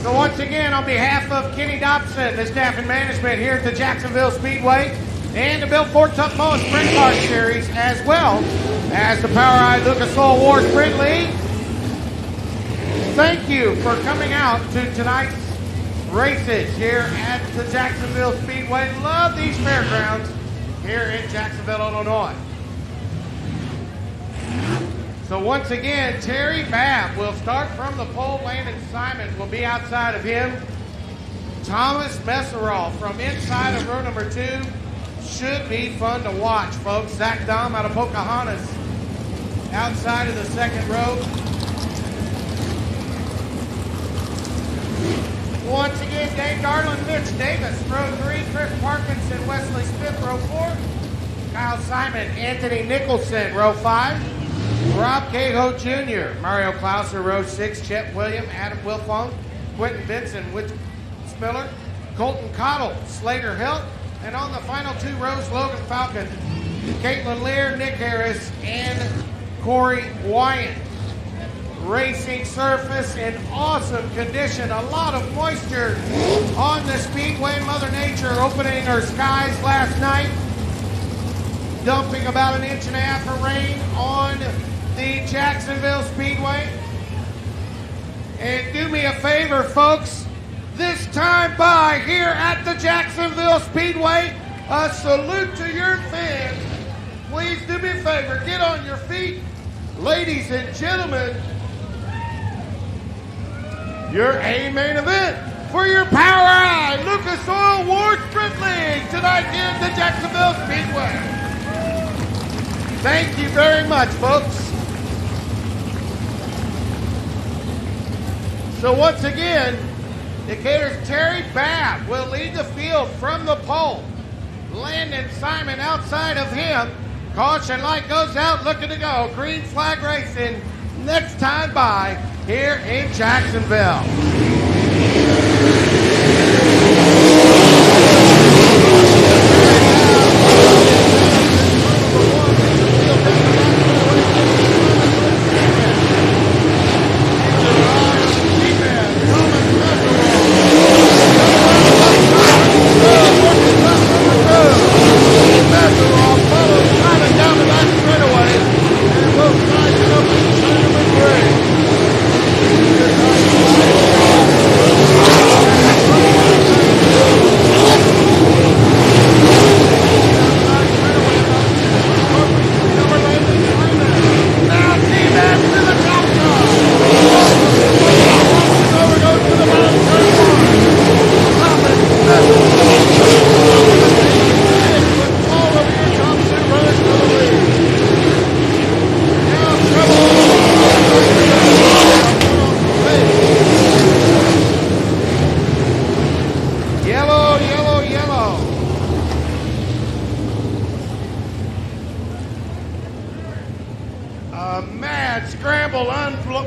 So once again, on behalf of Kenny Dobson, the staff and management here at the Jacksonville Speedway, and the Bill Ford Tuck MOWA Sprint Car Series, as well as the POWRi Lucas Oil War Sprint League, thank you for coming out to tonight's races here at the Jacksonville Speedway. Love these fairgrounds here in Jacksonville, Illinois. So once again, Terry Babb will start from the pole. Landon Simon will be outside of him. Thomas Messerall from inside of row number 2. Should be fun to watch, folks. Zach Dahm out of Pocahontas outside of the second row. Once again, Dave Darlin, Mitch Davis, row 3. Chris Parkinson, Wesley Smith, row 4. Kyle Simon, Anthony Nicholson, row 5. Rob Cahoe Jr., Mario Klauser, row 6. Chet William, Adam Wilfong, Quentin Benson, Whit Miller, Colton Cottle, Slater Helt, and on the final 2 rows, Logan Falcon, Caitlin Lear, Nick Harris, and Corey Wyant. Racing surface in awesome condition. A lot of moisture on the speedway. Mother Nature opening her skies last night, dumping about 1.5 inches of rain on the Jacksonville Speedway. And do me a favor, folks, this time by here at the Jacksonville Speedway, a salute to your fans. Please do me a favor, get on your feet. Ladies and gentlemen, your A main event for your POWRi Lucas Oil War Sprint League tonight in the Jacksonville Speedway. Thank you very much, folks. So once again, Decatur's Terry Babb will lead the field from the pole. Landon Simon outside of him. Caution light goes out, looking to go. Green flag racing next time by here in Jacksonville.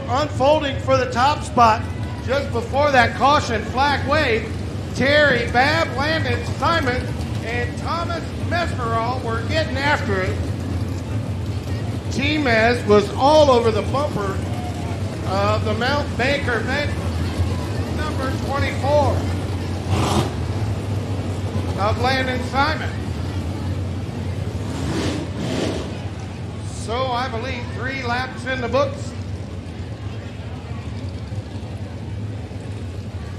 Unfolding for the top spot just before that caution flag wave. Terry Babb, Landon Simon, and Thomas Messerall were getting after it. T-Mez was all over the bumper of the Mount Baker event, number 24 of Landon Simon. So I believe 3 laps in the books.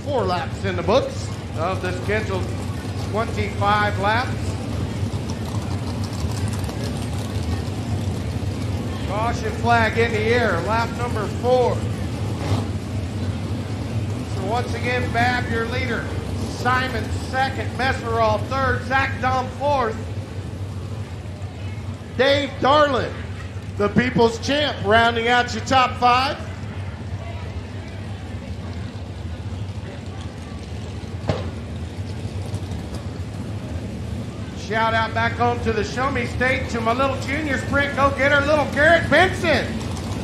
4 laps in the books of the scheduled 25 laps. Caution flag in the air, lap number 4. So once again, Babb, your leader. Simon second, Messerall third, Zach Dahm fourth. Dave Darlin, the people's champ, rounding out your top 5. Shout out back home to the Show Me State to my little junior sprint go-getter, little Garrett Benson,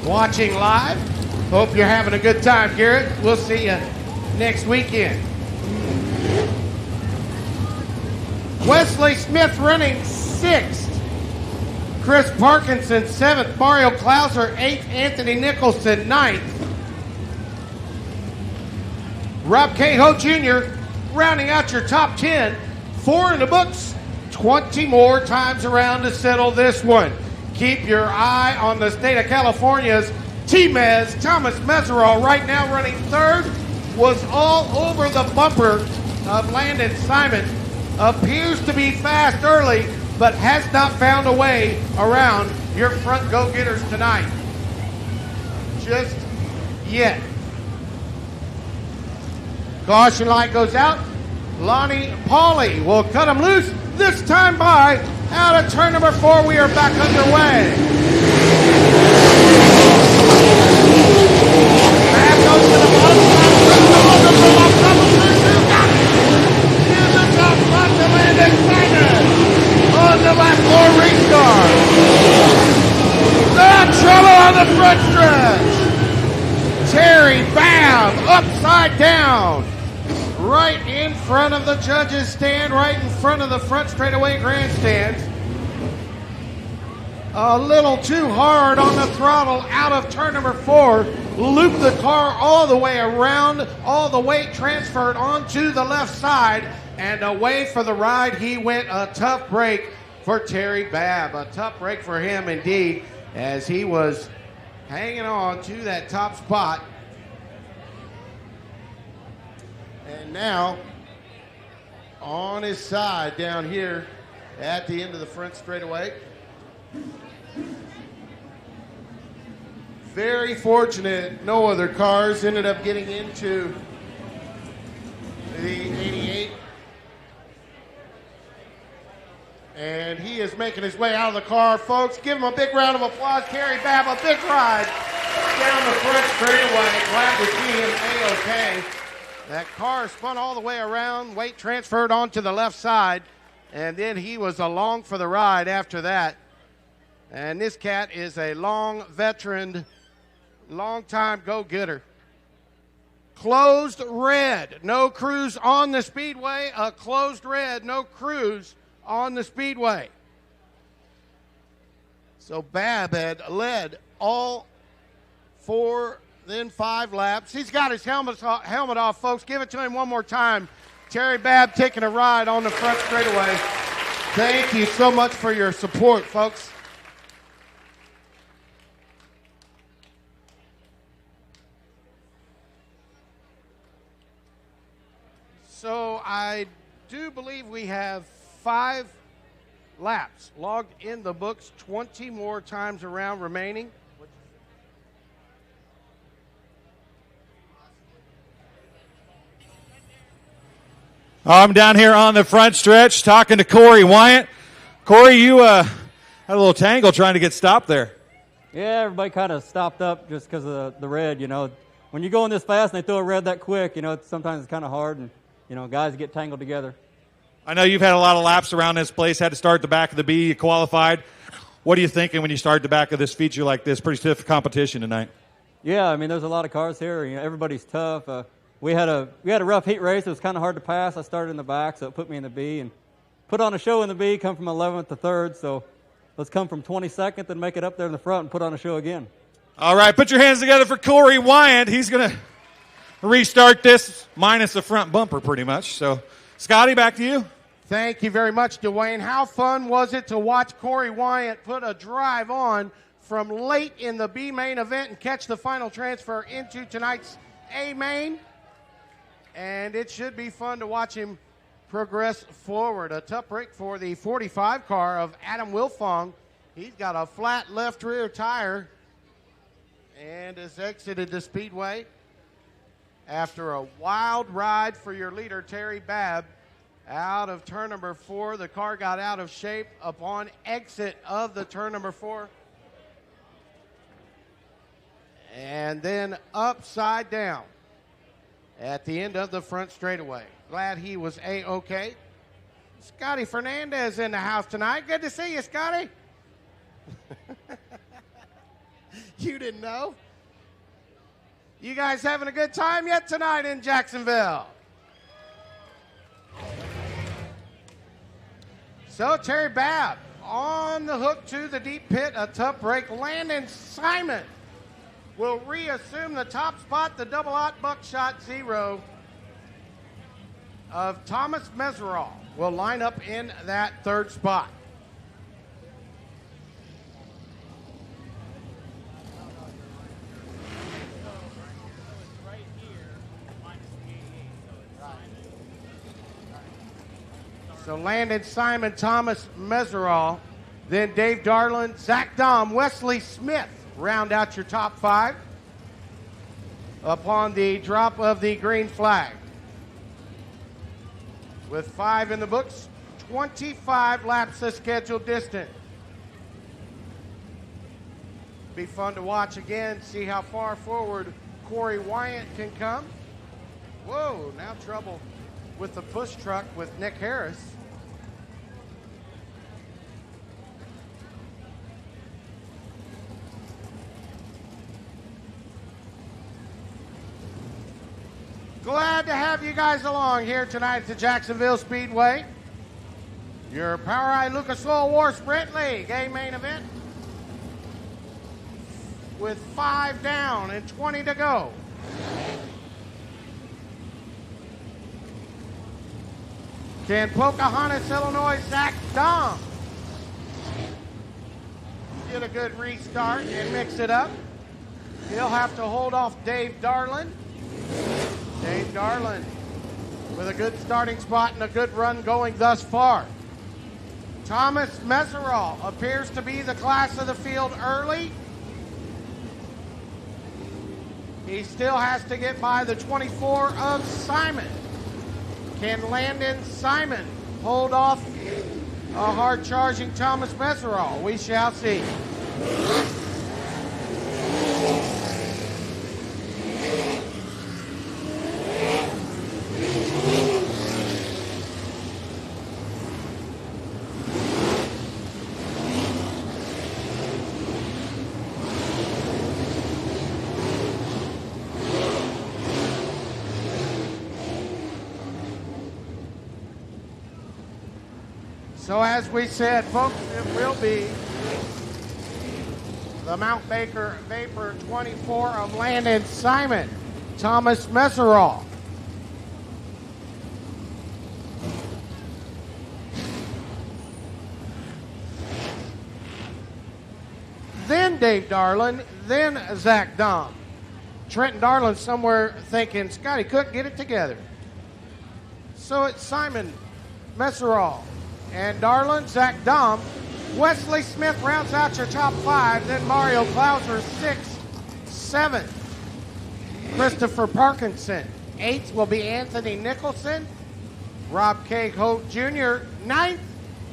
watching live. Hope you're having a good time, Garrett. We'll see you next weekend. Wesley Smith running 6th. Chris Parkinson 7th. Mario Klauser 8th. Anthony Nicholson 9th. Rob Cahoe Jr. rounding out your top 10. 4 in the books, 20 more times around to settle this one. Keep your eye on the state of California's T-Mez. Thomas Meserol right now running third. Was all over the bumper of Landon Simon. Appears to be fast early, but has not found a way around your front go-getters tonight. Just yet. Caution light goes out. Lonnie Pauly will cut him loose. This time by out of turn number 4. We are back underway. Back goes to the bottom. And the top spot to Landon Simon on the last 4 race car. The trouble on the front stretch. Terry Babb upside down. Right in front of the judges' stand, right in front of the front straightaway grandstands. A little too hard on the throttle out of turn number 4. Looped the car all the way around, all the weight transferred onto the left side, and away for the ride he went. A tough break for Terry Babb. A tough break for him indeed, as he was hanging on to that top spot. And now, on his side down here at the end of the front straightaway. Very fortunate no other cars ended up getting into the 88. And he is making his way out of the car, folks. Give him a big round of applause. Terry Babb, a big ride down the front straightaway. Glad to see him A-OK. That car spun all the way around, weight transferred onto the left side, and then he was along for the ride after that. And this cat is a long veteran, long-time go-getter. Closed red, no cruise on the speedway. A closed red, no cruise on the speedway. So Babb had led all 4, then 5 laps. He's got his helmet off, folks. Give it to him one more time. Terry Babb taking a ride on the front straightaway. Thank you so much for your support, folks. So I do believe we have 5 laps logged in the books, 20 more times around remaining. I'm down here on the front stretch talking to Corey Wyatt. Corey, you had a little tangle trying to get stopped there. Yeah, everybody kind of stopped up just because of the red, you know. When you're going this fast and they throw a red that quick, you know, sometimes it's kind of hard, and, you know, guys get tangled together. I know you've had a lot of laps around this place, had to start at the back of the B, you qualified. What are you thinking when you start at the back of this feature like this? Pretty stiff competition tonight. Yeah, I mean, there's a lot of cars here. You know, everybody's tough. We had a rough heat race. It was kind of hard to pass. I started in the back, so it put me in the B and put on a show in the B, come from 11th to 3rd. So let's come from 22nd and make it up there in the front and put on a show again. All right, put your hands together for Corey Wyatt. He's going to restart this minus the front bumper pretty much. So, Scotty, back to you. Thank you very much, Dwayne. How fun was it to watch Corey Wyatt put a drive on from late in the B main event and catch the final transfer into tonight's A main? And it should be fun to watch him progress forward. A tough break for the 45 car of Adam Wilfong. He's got a flat left rear tire and has exited the speedway after a wild ride for your leader, Terry Babb. Out of turn number 4, the car got out of shape upon exit of the turn number 4. And then upside down at the end of the front straightaway. Glad he was A-OK. Scotty Fernandez in the house tonight. Good to see you, Scotty. You didn't know? You guys having a good time yet tonight in Jacksonville? So Terry Babb on the hook to the deep pit, a tough break. Landon Simon will reassume the top spot, the double-aught buckshot 0. of Thomas Meserol will line up in that third spot. So Landon, Simon, Thomas Meserol, then Dave Darland, Zach Dahm, Wesley Smith round out your top 5 upon the drop of the green flag. With 5 in the books, 25 laps of scheduled distance. Be fun to watch again, see how far forward Corey Wyatt can come. Whoa, now trouble with the push truck with Nick Harris. Glad to have you guys along here tonight at the Jacksonville Speedway. Your POWRi Lucas Oil War Sprint League, a main event with 5 down and 20 to go. Can Pocahontas, Illinois, Zach Dahm get a good restart and mix it up? He'll have to hold off Dave Darland. Dave Darland with a good starting spot and a good run going thus far. Thomas Meserol appears to be the class of the field early. He still has to get by the 24 of Simon. Can Landon Simon hold off a hard-charging Thomas Meserol? We shall see. So as we said, folks, it will be the Mount Baker Vapor 24 of Landon Simon, Thomas Meserol. Then Dave Darland, then Zach Dahm. Trenton Darland somewhere thinking, Scotty Cook, get it together. So it's Simon Meserol and Darland, Zach Dahm. Wesley Smith rounds out your top 5. Then Mario Klauser, 6th, 7th. Christopher Parkinson. 8th will be Anthony Nicholson. Rob K. Holt Jr., 9th.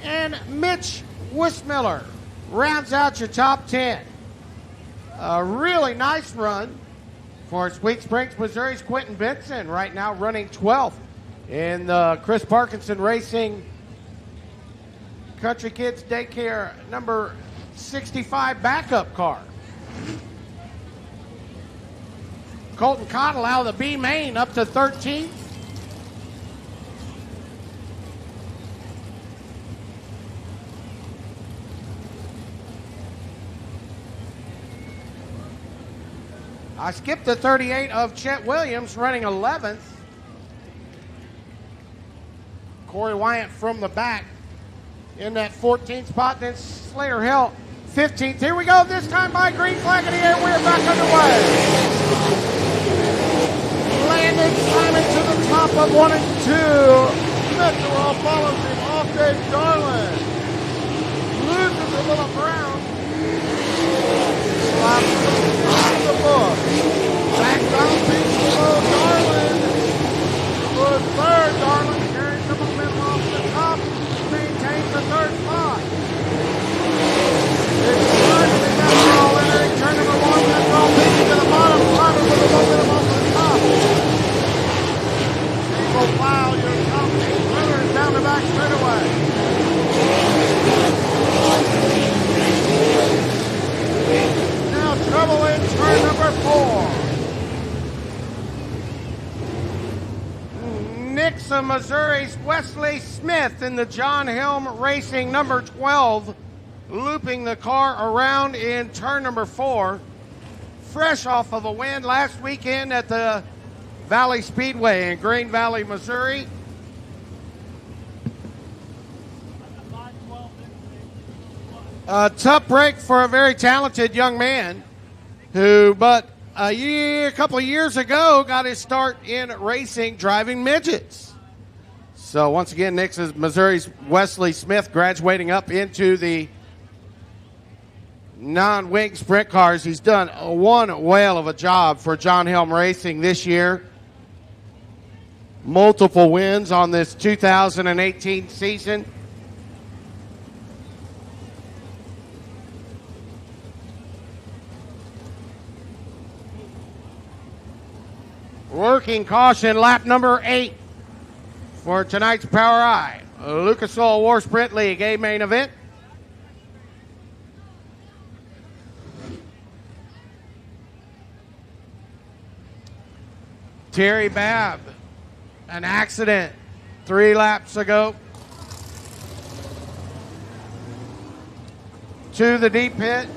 And Mitch Wismiller rounds out your top 10. A really nice run for Sweet Springs, Missouri's Quentin Benson, right now running 12th in the Chris Parkinson Racing Country Kids Daycare number 65 backup car. Colton Cottle out of the B main up to 13th. I skipped the 38 of Chet Williams running 11th. Corey Wyatt from the back in that 14th spot, then Slater Hill 15th. Here we go, this time by green flag in the air. We're back underway. Landon Simon to the top of 1 and 2. Meserol follows him off Dave Darland. Loses a little ground. Slops off the book. Back down below Darland. For third, Darland carries the momentum off the top. Maintains the third spot. It's time to be Meserol entering turn number 1. Meserol peaking to the bottom. Simon with the momentum off the top. Single file, your top 8 runners down the back straightaway. Now trouble in turn number 4. Nixa, Missouri's Wesley Smith in the John Helm Racing number 12, looping the car around in turn number 4. Fresh off of a win last weekend at the Valley Speedway in Green Valley, Missouri. A tough break for a very talented young man who, but a couple of years ago, got his start in racing driving midgets. So once again, Nick's is Missouri's Wesley Smith graduating up into the non-wing sprint cars. He's done one whale of a job for John Helm Racing this year. Multiple wins on this 2018 season. Working caution, lap number 8 for tonight's Power I Lucas Oil War Sprint League A main event. Terry Babb, an accident 3 laps ago. To the deep pit.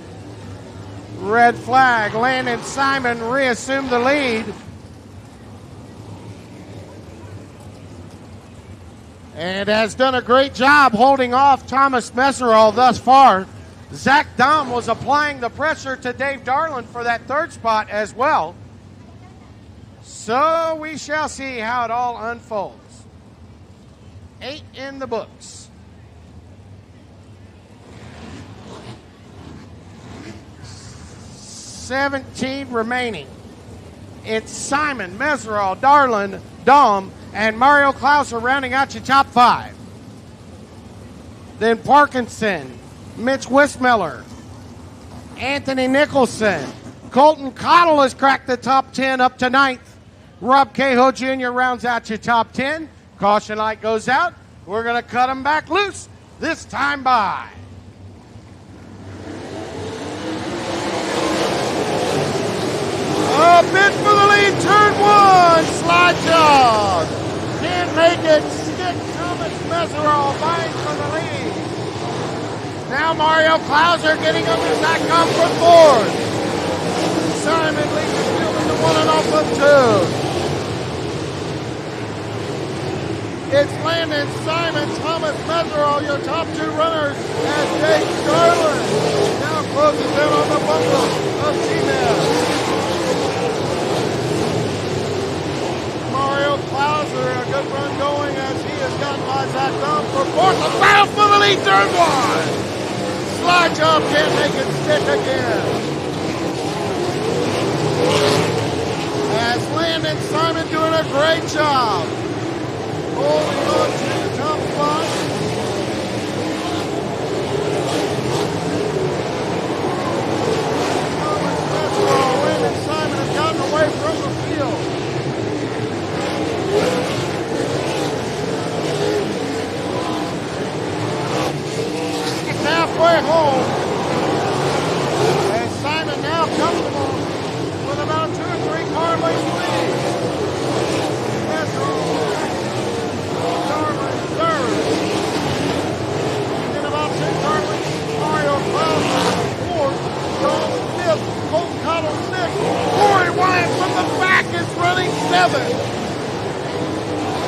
Red flag. Landon Simon reassumed the lead. And has done a great job holding off Thomas Messerall thus far. Zach Dahm was applying the pressure to Dave Darland for that 3rd spot as well. So we shall see how it all unfolds. 8 in the books. 17 remaining. It's Simon, Messerall, Darland, Dahm, and Mario Klauser rounding out your top 5. Then Parkinson, Mitch Wismiller, Anthony Nicholson, Colton Cottle has cracked the top 10 up to 9th. Rob Cahoe Jr. rounds out your top 10. Caution light goes out. We're going to cut them back loose, this time by. A bid for the lead, turn 1, slide job. Can't make it, stick Thomas Messerall vying for the lead. Now Mario Klauser getting under Zachcom for 4th. Simon leads the field into 1 and off of 2. It's Landon Simon, Thomas Messerall, your top 2 runners, as Dave Darland now closes in on the bumper of T-Man. Mario Klauser, a good run going as he has gotten by Zach Dahm for 4th. A battle for the lead, turn 1. Slide job, can't make it stick again. As Landon Simon doing a great job. Holding on to the top spot. Thomas Messerall, Landon Simon have gotten away from the field. It's halfway home. And Simon now comfortable with about 2 or 3 car lengths lead. Messerall, Darland, 3rd. In about 10 car lengths, Mario Klauser, 4th. Dahm, 5th. Colton Cottle, 6th. Corey Wyatt from the back is running 7th.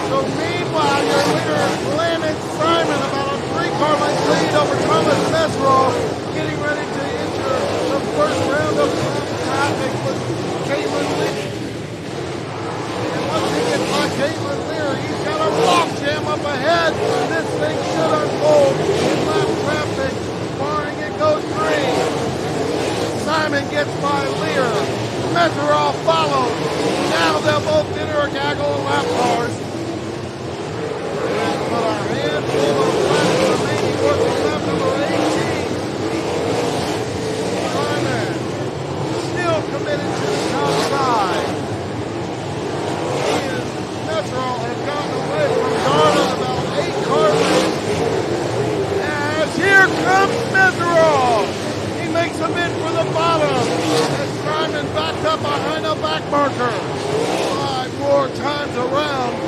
So meanwhile, your leader, Landon Simon, about a 3-car length lead over Thomas Messerall, getting ready to enter the first round of traffic with Caitlin Lear. And once he gets by Caitlin Lear, he's got a rock jam up ahead. This thing should unfold in lap traffic, barring it goes green. Simon gets by Lear. Messerall follows. Now they'll both enter a gaggle of lap cars. But a handful of laps remaining working lap number 18. Simon still committed to the top side. He and Messerall have gotten away from Darland about 8 car lengths. As here comes Messerall. He makes a bid for the bottom. As Simon backed up behind a back marker. 5 more times around.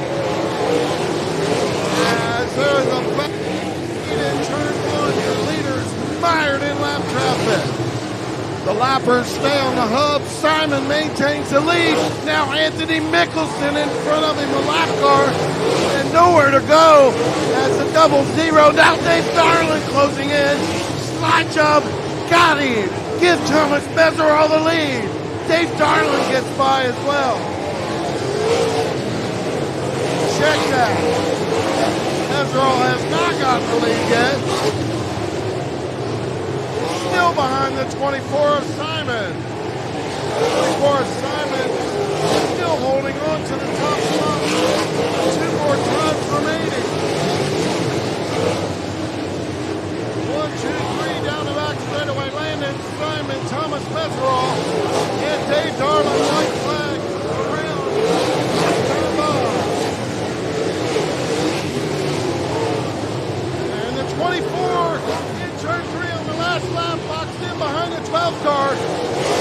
As there's a back in turn 1, your leaders mired in lap traffic. The lappers stay on the hub. Simon maintains the lead. Now Anthony Mickelson in front of him, a lap car, and nowhere to go as the 00. Now Dave Darland closing in. slide jump. Got him. Give Thomas Meserol the lead. Dave Darling gets by as well. Check that. Meserol has not gotten the lead yet. Still behind the 24 of Simon. 24 of Simon still holding on to the top spot. 2 more times remaining. 1, 2, 3 down the back straightaway. Landon, Simon, Thomas Meserol, and Dave Darling. White flag around. Turn by. And the 24 in turn 3 on the last lap, boxed in behind the 12 car.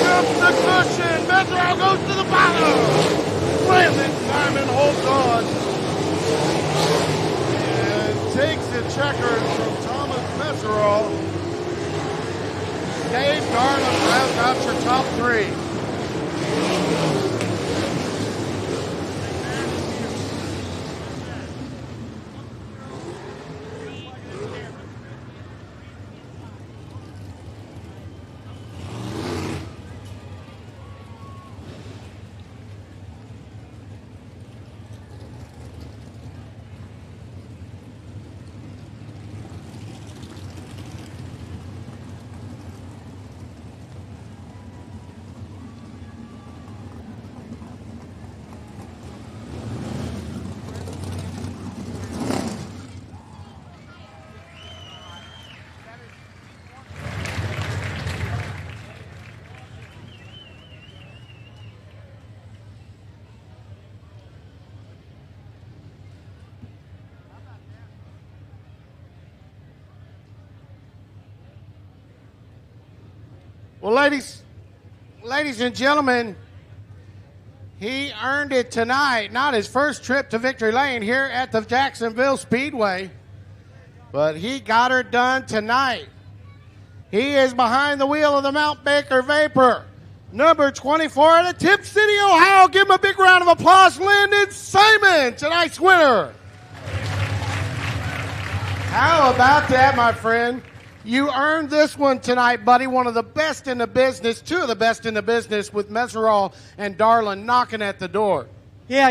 Jumps the cushion. Meserol goes to the bottom. Landon Simon holds on. And takes the checkers from Thomas Meserol. Dave Darling rounds out your top 3. Well, ladies and gentlemen, he earned it tonight. Not his first trip to victory lane here at the Jacksonville Speedway, but he got her done tonight. He is behind the wheel of the Mount Baker Vapor. Number 24 out of Tip City, Ohio. Give him a big round of applause. Landon Simon, tonight's winner. How about that, my friend? You earned this one tonight, buddy. One of the best in the business, 2 of the best in the business, with Meserol and Darling knocking at the door. Yeah,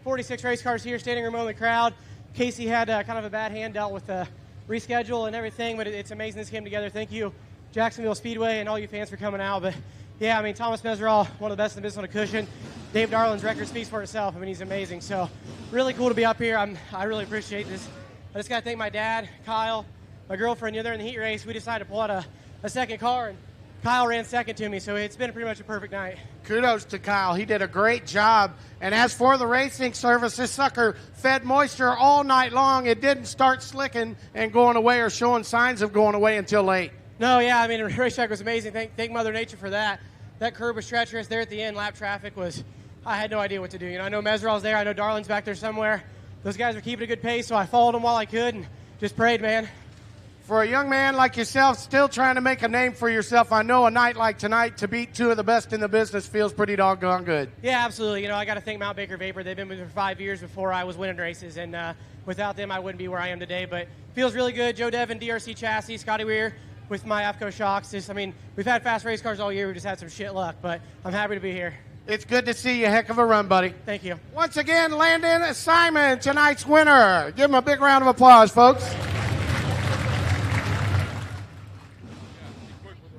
46 race cars here, standing room only crowd. Casey had kind of a bad hand, dealt with the reschedule and everything, but it's amazing this came together. Thank you, Jacksonville Speedway, and all you fans for coming out. But yeah, Thomas Meserol, one of the best in the business on a cushion. Dave Darling's record speaks for itself. He's amazing. So really cool to be up here. I really appreciate this. I just got to thank my dad, Kyle, my girlfriend. They're in the heat race. We decided to pull out a second car, and Kyle ran second to me, so it's been pretty much a perfect night. Kudos to Kyle. He did a great job. And as for the racing service, this sucker fed moisture all night long. It didn't start slicking and going away or showing signs of going away until late. No, yeah, the racetrack was amazing. Thank Mother Nature for that. That curb was treacherous. There at the end, lap traffic was, I had no idea what to do. I know Meserol's there. I know Darling's back there somewhere. Those guys were keeping a good pace, so I followed them while I could and just prayed, man. For a young man like yourself, still trying to make a name for yourself, I know a night like tonight to beat 2 of the best in the business feels pretty doggone good. Yeah, absolutely. I got to thank Mount Baker Vapor. They've been with me for 5 years before I was winning races, and without them, I wouldn't be where I am today. But feels really good. Joe Devin, DRC Chassis, Scotty Weir with my AFCO shocks. We've had fast race cars all year. We just had some shit luck, but I'm happy to be here. It's good to see you. Heck of a run, buddy. Thank you. Once again, Landon Simon, tonight's winner. Give him a big round of applause, folks.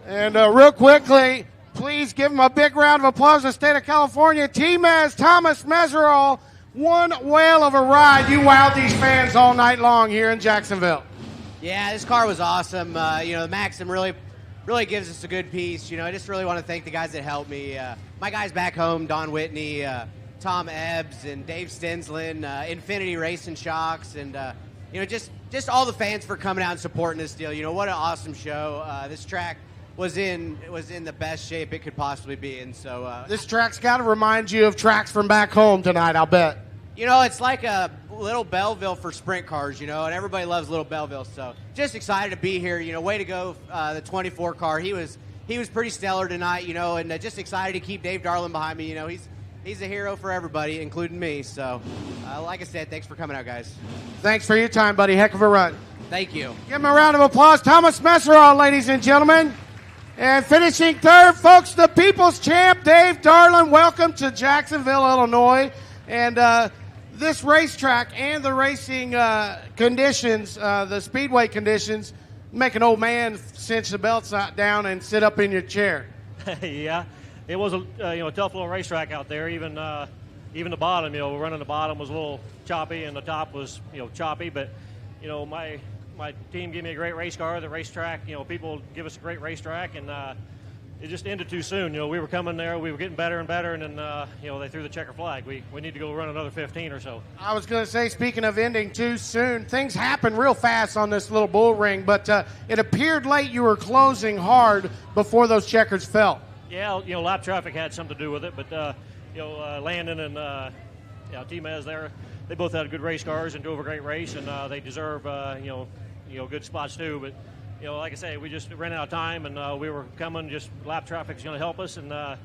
And real quickly, please give him a big round of applause. The state of California, T-Mez, Thomas Meserol. One whale of a ride. You wowed these fans all night long here in Jacksonville. Yeah, this car was awesome. The Maxim really gives us a good piece. I just really want to thank the guys that helped me. My guys back home, Don Whitney, Tom Ebbs, and Dave Stensland, Infinity Racing Shocks, and just all the fans for coming out and supporting this deal. What an awesome show. This track was in the best shape it could possibly be, and so this track's got to remind you of tracks from back home tonight, I'll bet. It's like a little Belleville for sprint cars, and everybody loves Little Belleville. So just excited to be here. Way to go, the 24 car. He was pretty stellar tonight, and just excited to keep Dave Darling behind me. He's a hero for everybody, including me. So, like I said, thanks for coming out, guys. Thanks for your time, buddy. Heck of a run. Thank you. Give him a round of applause. Thomas Messerall, ladies and gentlemen. And finishing third, folks, the people's champ, Dave Darland. Welcome to Jacksonville, Illinois. And this racetrack and the racing conditions, the speedway conditions, make an old man cinch the belts down and sit up in your chair. Yeah, it was a tough little racetrack out there. Even the bottom, running the bottom was a little choppy, and the top was choppy. But my team gave me a great race car. The racetrack, people give us a great racetrack, and it just ended too soon. We were coming there, we were getting better and better, and then they threw the checker flag. We need to go run another 15 or so. I was going to say, speaking of ending too soon, things happen real fast on this little bull ring, but it appeared late you were closing hard before those checkers fell. Yeah, lap traffic had something to do with it, but Landon and T-Mez there, they both had good race cars and drove a great race, and they deserve good spots too. But like I say, we just ran out of time, and we were coming. Just lap traffic is going to help us, and I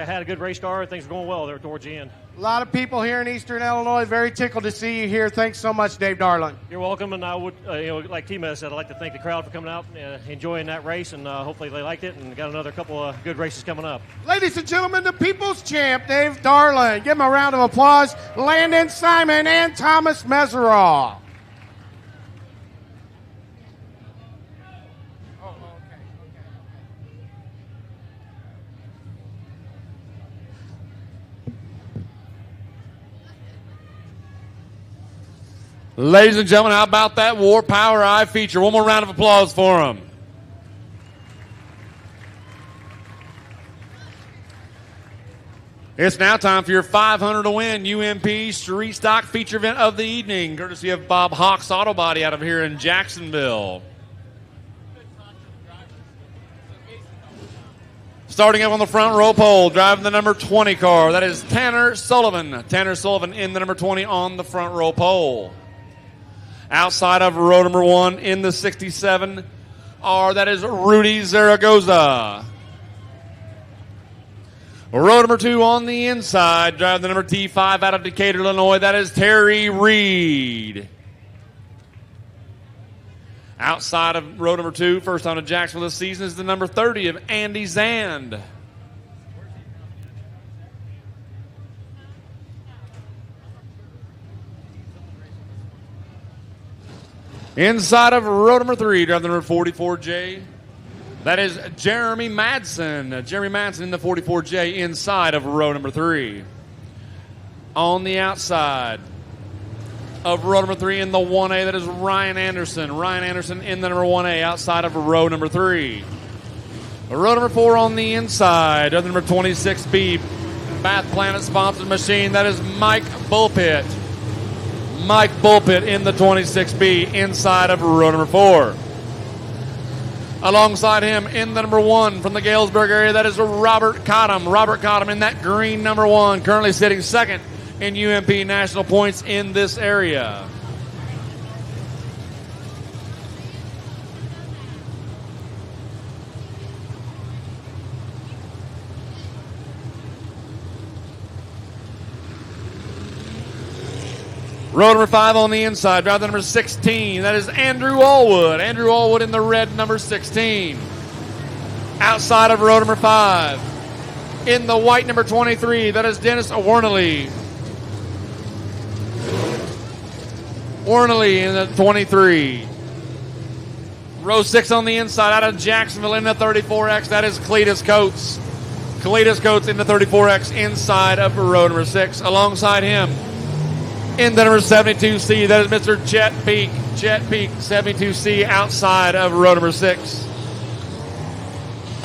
had a good race car. Things were going well there towards the end. A lot of people here in Eastern Illinois, very tickled to see you here. Thanks so much, Dave Darland. You're welcome, and I would, like T-Mez said, I'd like to thank the crowd for coming out and enjoying that race, and hopefully they liked it, and got another couple of good races coming up. Ladies and gentlemen, the people's champ, Dave Darland. Give him a round of applause. Landon Simon and Thomas Messerall. Ladies and gentlemen, how about that War Power Eye feature? One more round of applause for them. It's now time for your 500 to win UMP Street Stock feature event of the evening, courtesy of Bob Hawks Auto Body out of here in Jacksonville. Starting up on the front row pole, driving the number 20 car, that is Tanner Sullivan. Tanner Sullivan in the number 20 on the front row pole. Outside of row number 1 in the 67 that is Rudy Zaragoza. Row number 2 on the inside, driving the number T5 out of Decatur, Illinois, that is Terry Reed. Outside of row number 2, first time to Jacksonville this season, is the number 30 of Andy Zand. Inside of row number 3, driving the number 44J, that is Jeremy Madsen. Jeremy Madsen in the 44J inside of row number 3. On the outside of row number 3 in the 1A, that is Ryan Anderson. Ryan Anderson in the number 1A outside of row number 3. Row number 4 on the inside of the number 26B Bath Planet sponsored machine, that is Mike Bullpit. Mike Bullpit in the 26B inside of row number 4. Alongside him in the number 1 from the Galesburg area, that is Robert Cottom. Robert Cottom in that green number 1, currently sitting second in UMP national points in this area. Row number 5 on the inside, drive the number 16. That is Andrew Allwood. Andrew Allwood in the red number 16. Outside of row number 5. In the white number 23, that is Dennis Warnley. Warnley in the 23. Row 6 on the inside, out of Jacksonville in the 34X, that is Cletus Coates. Cletus Coates in the 34X inside of row number 6. Alongside him, in the number 72C, that is Mr. Chet Peak. Chet Peak, 72C, outside of row number 6.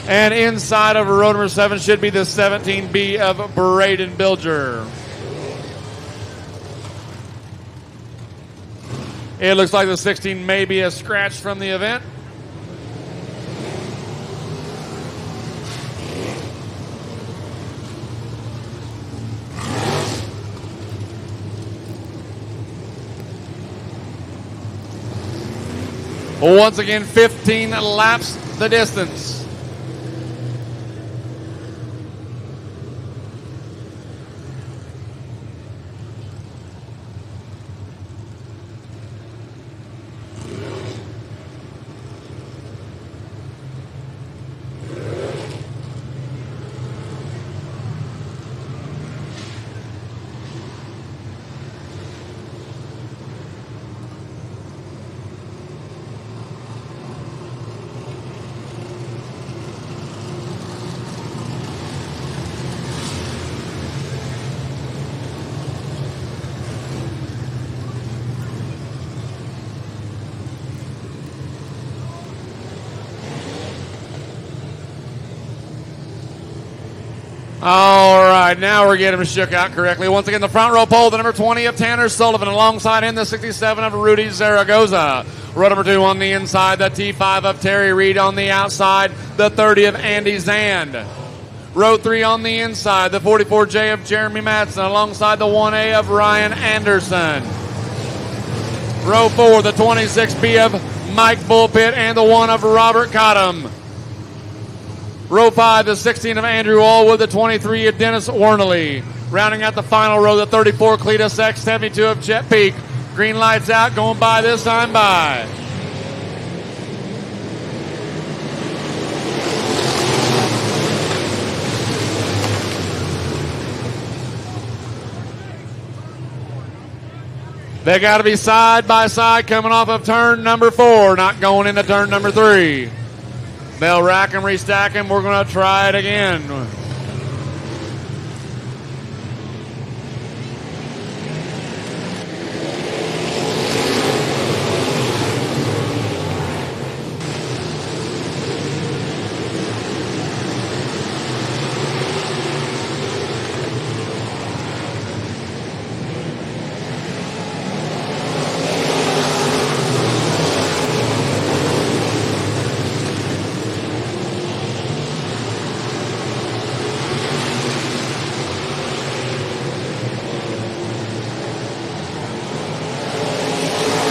And inside of row number 7 should be the 17B of Braden Bilger. It looks like the 16 may be a scratch from the event. Once again, 15 laps the distance. All right, now we're getting him shook out correctly. Once again, the front row pole, the number 20 of Tanner Sullivan, alongside him, the 67 of Rudy Zaragoza. Row number 2 on the inside, the T5 of Terry Reed on the outside, the 30 of Andy Zand. Row 3 on the inside, the 44J of Jeremy Madsen, alongside the 1A of Ryan Anderson. Row 4, the 26B of Mike Bullpit and the 1 of Robert Cottom. Row 5, the 16 of Andrew Allwood, the 23 of Dennis Warnley. Rounding out the final row, the 34 Cletus X, 72 of Chet Peak. Green lights out, going by this time by. They got to be side by side coming off of turn number 4, not going into turn number 3. They'll rack them, restack them. We're going to try it again.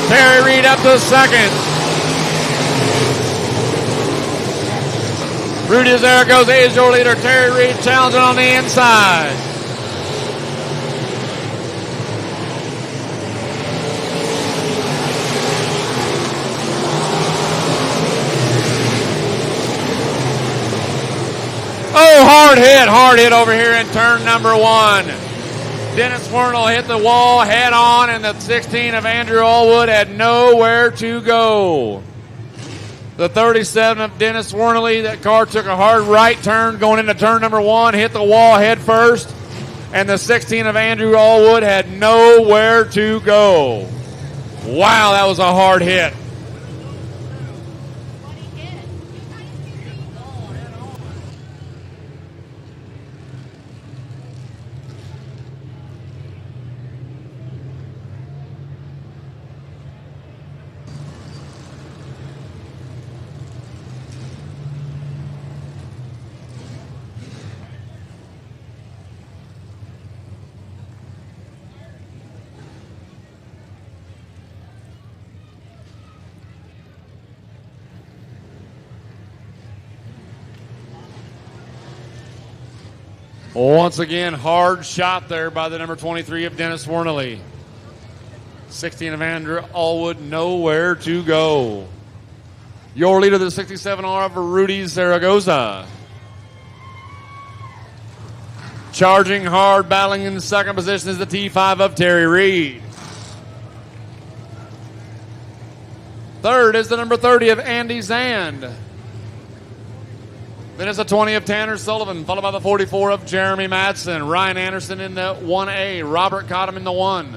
Terry Reed up to second. Rudy Zaragoza is your leader. Terry Reed challenging on the inside. Oh, hard hit over here in turn number 1. Dennis Wernell hit the wall head on, and the 16 of Andrew Allwood had nowhere to go. The 37 of Dennis Wernley, that car took a hard right turn going into turn number 1, hit the wall head first, and the 16 of Andrew Allwood had nowhere to go. Wow, that was a hard hit. Once again, hard shot there by the number 23 of Dennis Wernley. 16 of Andrew Allwood, nowhere to go. Your leader, the 67R of Rudy Zaragoza. Charging hard, battling in the second position is the T5 of Terry Reed. Third is the number 30 of Andy Zand. Then it's the 20 of Tanner Sullivan, followed by the 44 of Jeremy Madsen. Ryan Anderson in the 1A. Robert Cottom in the 1.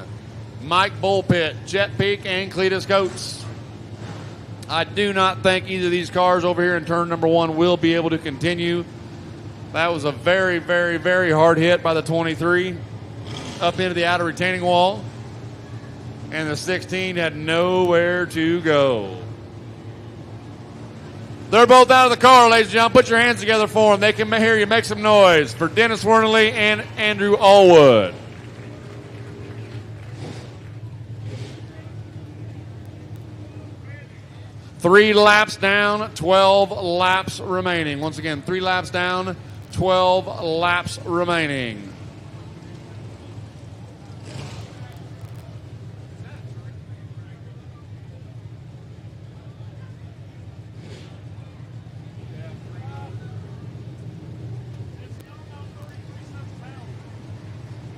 Mike Bullpit, Jet Peak, and Cletus Coates. I do not think either of these cars over here in turn number 1 will be able to continue. That was a very, very, very hard hit by the 23 up into the outer retaining wall. And the 16 had nowhere to go. They're both out of the car, ladies and gentlemen. Put your hands together for them. They can hear you. Make some noise for Dennis Wernley and Andrew Allwood. Three laps down, 12 laps remaining. Once again, 3 laps down, 12 laps remaining.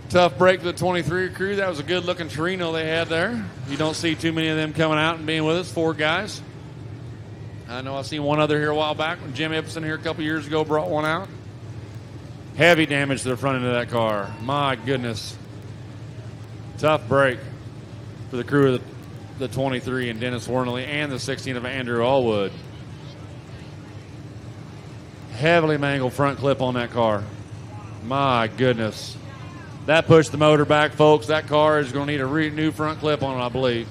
Tough break for the 23 crew. That was a good-looking Torino they had there. You don't see too many of them coming out and being with us, 4 guys. I know I've seen one other here a while back when Jim Epson here a couple years ago brought one out. Heavy damage to the front end of that car. My goodness. Tough break for the crew of the 23 and Dennis Wernley and the 16 of Andrew Allwood. Heavily mangled front clip on that car. My goodness. That pushed the motor back, folks. That car is going to need a new front clip on it, I believe.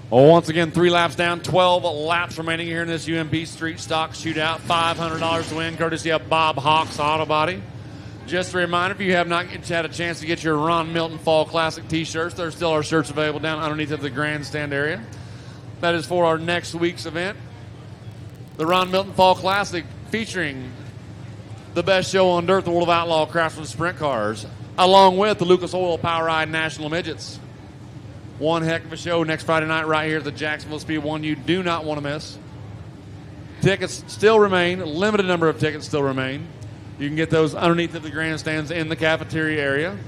Well, once again, 3 laps down, 12 laps remaining here in this UMP Street Stock Shootout. $500 to win, courtesy of Bob Hawks Auto Body. Just a reminder, if you have not had a chance to get your Ron Milton Fall Classic t-shirts, there still are shirts available down underneath of the grandstand area. That is for our next week's event. The Ron Milton Fall Classic featuring the best show on dirt, the World of Outlaw Craftsman Sprint Cars, along with the Lucas Oil Power Ride National Midgets. One heck of a show next Friday night right here at the Jacksonville Speedway. One you do not want to miss. Tickets still remain. Limited number of tickets still remain. You can get those underneath of the grandstands in the cafeteria area.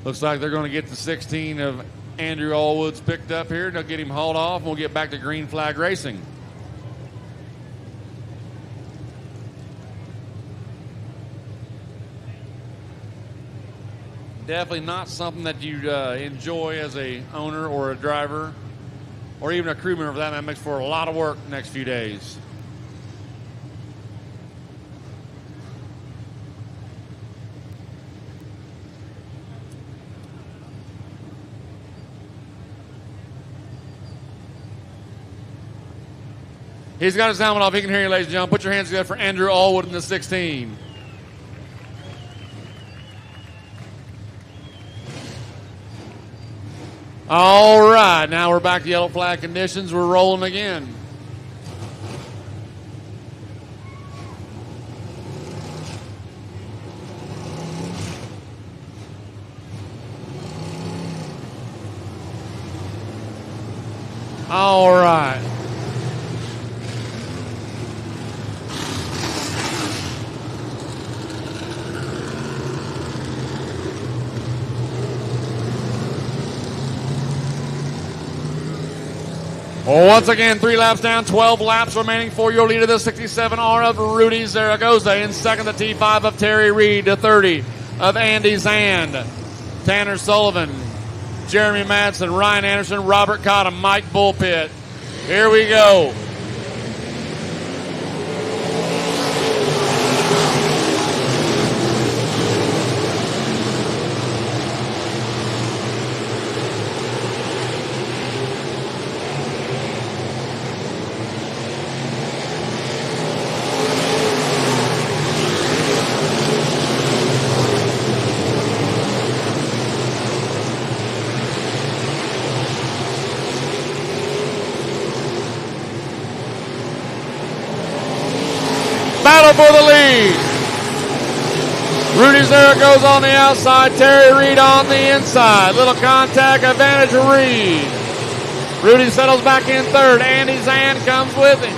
Looks like they're going to get the 16 of Andrew Allwoods picked up here. They'll get him hauled off, and we'll get back to green flag racing. Definitely not something that you enjoy as a owner or a driver or even a crew member for that. That makes for a lot of work the next few days. He's got his helmet off. He can hear you, ladies and gentlemen. Put your hands together for Andrew Allwood in the 16. All right, now we're back to yellow flag conditions. We're rolling again. All right. Well, once again, 3 laps down, 12 laps remaining for your leader, the 67R of Rudy Zaragoza. In second, the T5 of Terry Reed, the 30 of Andy Zand, Tanner Sullivan, Jeremy Madsen, Ryan Anderson, Robert Cottom, Mike Bullpit. Here we go. Battle for the lead. Rudy Zaragoza on the outside, Terry Reed on the inside. Little contact advantage of Reed. Rudy settles back in third. Andy Zand comes with him.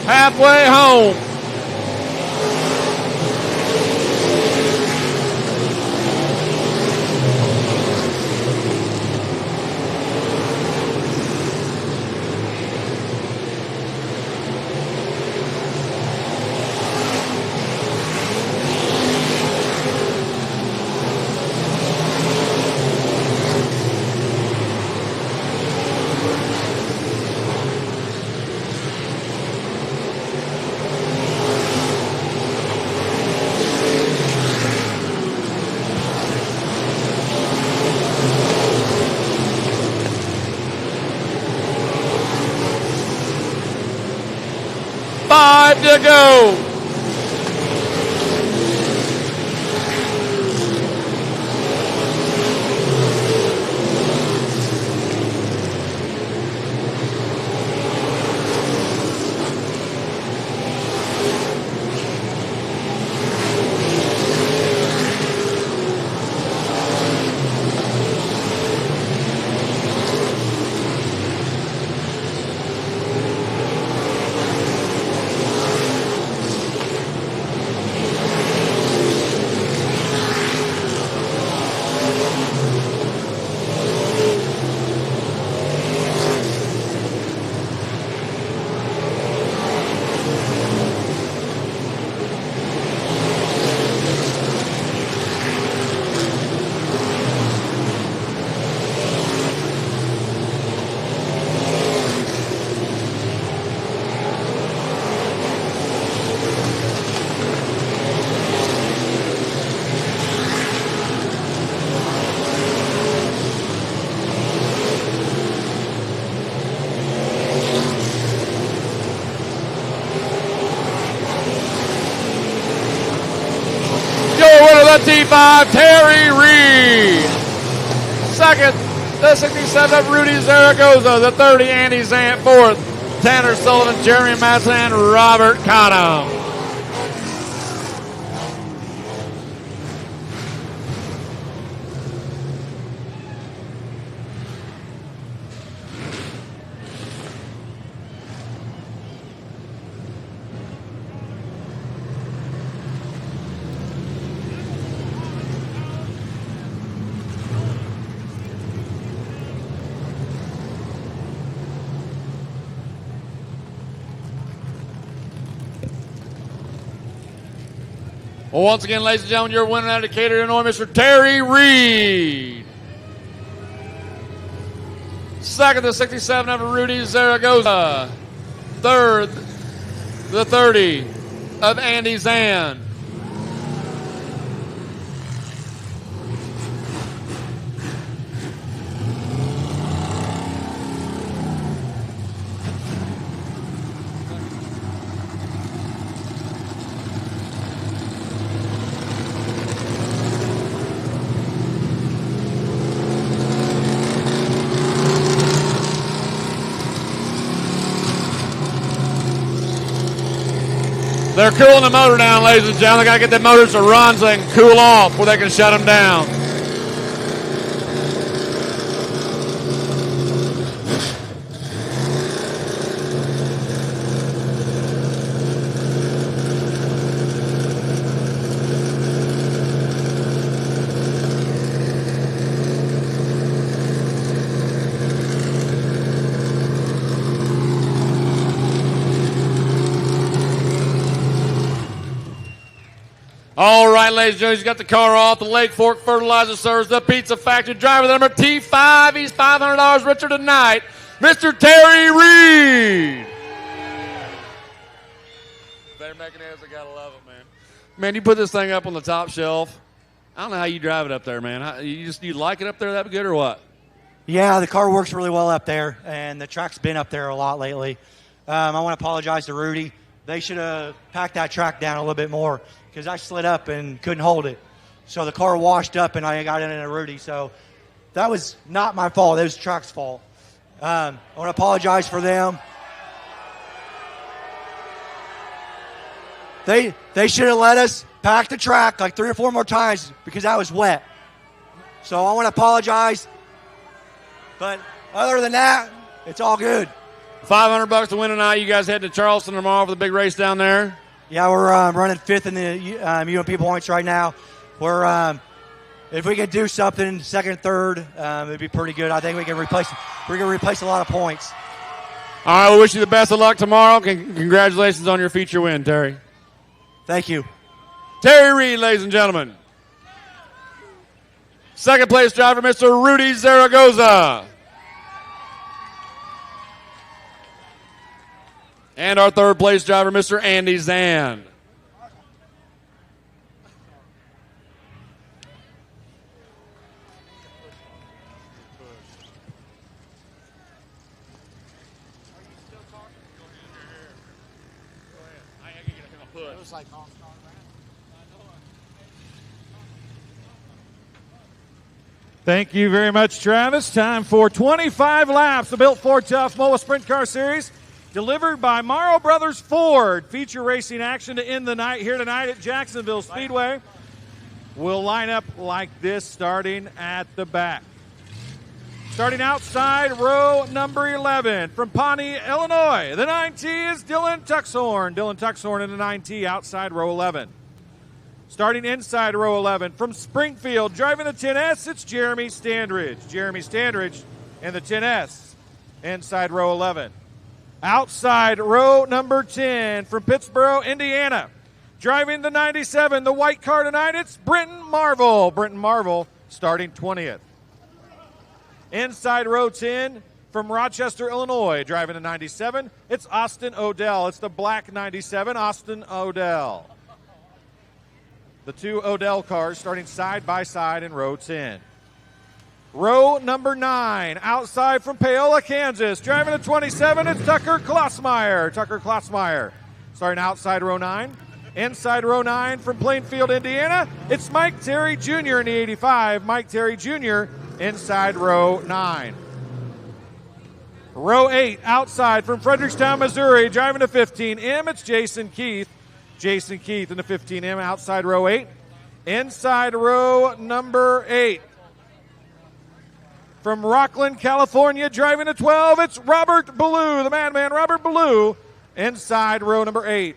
Halfway home. To go. the T5, Terry Reed. Second, the 67 of Rudy Zaragoza. The 30, Andy Zant. Fourth, Tanner Sullivan, Jeremy Madsen, and Robert Cottom. Well, once again, ladies and gentlemen, your winner out of Decatur, Illinois, Mr. Terry Reed. Second, the 67 of Rudy Zaragoza. Third, the 30 of Andy Zan. They're cooling the motor down, ladies and gentlemen. They got to get the motors to run so they can cool off before they can shut them down. All right, ladies and gentlemen, he's got the car off. The Lake Fork Fertilizer serves the Pizza Factory. Driver number T5. He's $500 richer tonight. Mr. Terry Reed. They're making it. I gotta love it, man. Man, you put this thing up on the top shelf. I don't know how you drive it up there, man. You like it up there that good or what? Yeah, the car works really well up there, and the track's been up there a lot lately. I want to apologize to Rudy. They should have packed that track down a little bit more because I slid up and couldn't hold it. So the car washed up, and I got into Rudy. So that was not my fault. That was the track's fault. I want to apologize for them. They should have let us pack the track like 3 or 4 more times because I was wet. So I want to apologize. But other than that, it's all good. $500 to win tonight. You guys head to Charleston tomorrow for the big race down there. Yeah, we're running 5th in the UMP points right now. We're if we could do something second, third, it'd be pretty good. I think we can replace a lot of points. All right, we wish you the best of luck tomorrow. Congratulations on your feature win, Terry. Thank you. Terry Reed, ladies and gentlemen. Second place driver, Mr. Rudy Zaragoza. And our third place driver, Mr. Andy Zan. Thank you very much, Travis. Time for 25 laps. The Built Ford Tough MOWA Sprint Car Series, delivered by Morrow Brothers Ford. Feature racing action to end the night here tonight at Jacksonville Speedway. We'll line up like this, starting at the back. Starting outside row number 11 from Pawnee, Illinois. The 9T is Dylan Tuxhorn. Dylan Tuxhorn in the 9T outside row 11. Starting inside row 11 from Springfield, driving the 10S, it's Jeremy Standridge. Jeremy Standridge in the 10S inside row 11. Outside row number 10 from Pittsboro, Indiana. Driving the 97, the white car tonight, it's Brenton Marvel. Brenton Marvel starting 20th. Inside row 10 from Rochester, Illinois. Driving the 97, it's Austin Odell. It's the black 97, Austin Odell. The 2 Odell cars starting side by side in row 10. Row number 9, outside from Paola, Kansas. Driving the 27, it's Tucker Klossmeyer. Tucker Klossmeyer starting outside row 9. Inside row 9 from Plainfield, Indiana, it's Mike Terry Jr. in the 85. Mike Terry Jr. inside row 9. Row 8 outside from Frederickstown, Missouri, driving the 15M, it's Jason Keith. Jason Keith in the 15M outside row 8. Inside row number 8. From Rockland, California, driving the 12, it's Robert Ballou, the madman Robert Ballou, inside row number 8.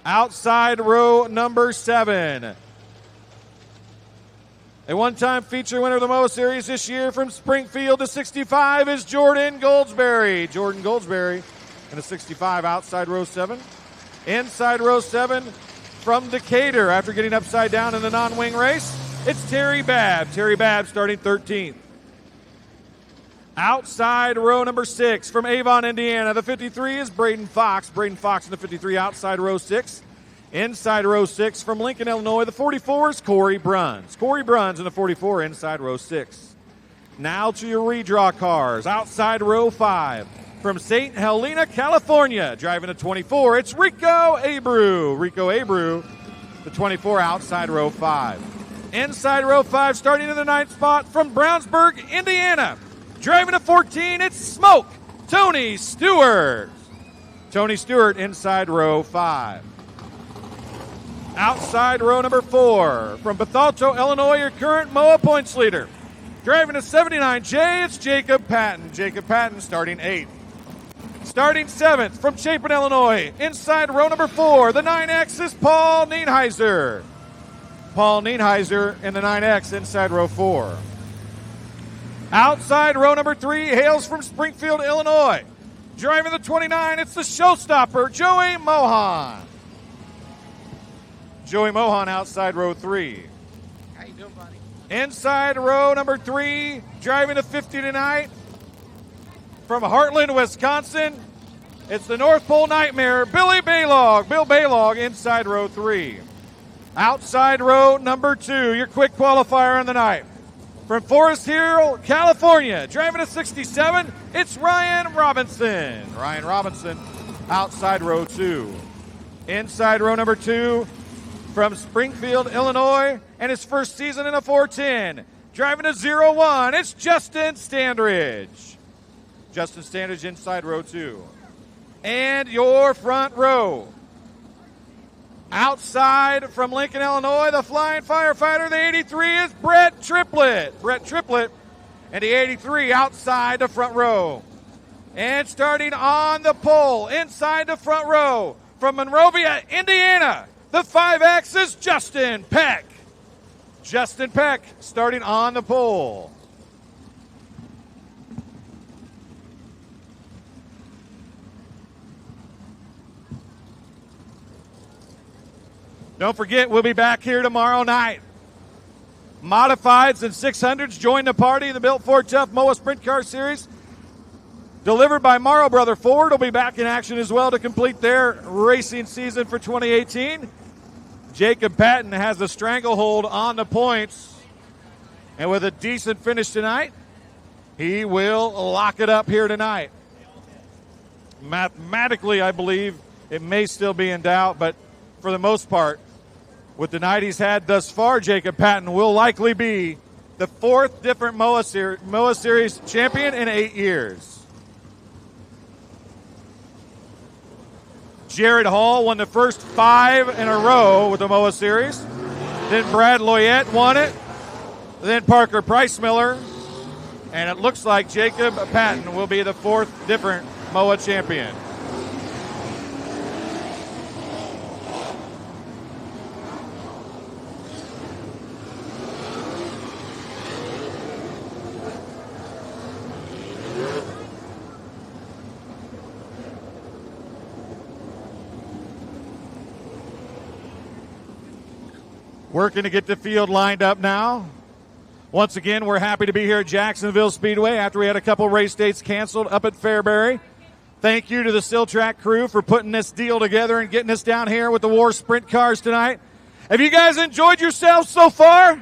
Outside row number 7. A one-time feature winner of the MOWA Series this year from Springfield to 65 is Jordan Goldsberry. Jordan Goldsberry in the 65 outside row 7. Inside row 7 from Decatur after getting upside down in the non-wing race, it's Terry Babb. Terry Babb starting 13th. Outside row number 6 from Avon, Indiana, the 53 is Braden Fox. Braden Fox in the 53 outside row 6. Inside row 6 from Lincoln, Illinois, the 44 is Corey Bruns. Corey Bruns in the 44 inside row 6. Now to your redraw cars. Outside row 5 from St. Helena, California, driving the 24, it's Rico Abreu. Rico Abreu, the 24 outside row 5. Inside row 5 starting in the 9th spot from Brownsburg, Indiana, driving the 14, it's Smoke Tony Stewart. Tony Stewart inside row 5. Outside row number 4, from Bethalto, Illinois, your current MOWA points leader. Driving a 79J, it's Jacob Patton. Jacob Patton starting 8th. Starting 7th, from Chapin, Illinois, inside row number 4, the 9X is Paul Nienheiser. Paul Nienheiser in the 9X inside row 4. Outside row number 3 hails from Springfield, Illinois. Driving the 29, it's the showstopper, Joey Mohan. Joey Mohan outside row 3. How you doing, buddy? Inside row number 3, driving the 50 tonight, from Heartland, Wisconsin, it's the North Pole Nightmare, Billy Baylog. Bill Baylog inside row 3. Outside row number 2, your quick qualifier on the night. From Forest Hill, California, driving a 67, it's Ryan Robinson. Ryan Robinson outside row 2. Inside row number 2, from Springfield, Illinois, and his first season in a 410. Driving a 0-1, it's Justin Standridge. Justin Standridge inside row 2. And your front row. Outside from Lincoln, Illinois, the flying firefighter, the 83 is Brett Triplett. Brett Triplett and the 83 outside the front row. And starting on the pole, inside the front row, from Monrovia, Indiana, the 5X is Justin Peck. Justin Peck starting on the pole. Don't forget, we'll be back here tomorrow night. Modifieds and 600s join the party. The Built Ford Tough MOWA Sprint Car Series, delivered by Morrow Brother Ford, will be back in action as well to complete their racing season for 2018. Jacob Patton has a stranglehold on the points, and with a decent finish tonight, he will lock it up here tonight. Mathematically, I believe it may still be in doubt, but for the most part, with the night he's had thus far, Jacob Patton will likely be the 4th different MOWA Series champion in 8 years. Jared Hall won the first 5 in a row with the MOWA Series. Then Brad Loyette won it. Then Parker Price-Miller. And it looks like Jacob Patton will be the 4th different MOWA champion. Working to get the field lined up now. Once again, we're happy to be here at Jacksonville Speedway after we had a couple race dates canceled up at Fairbury. Thank you to the Still Track crew for putting this deal together and getting us down here with the War Sprint cars tonight. Have you guys enjoyed yourselves so far?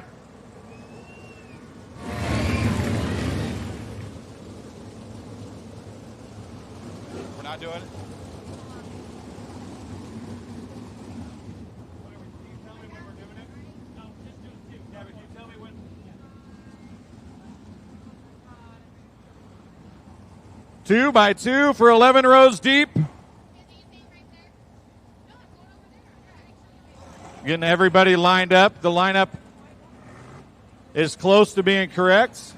We're not doing it? 2 by 2 for 11 rows deep. Getting everybody lined up. The lineup is close to being correct.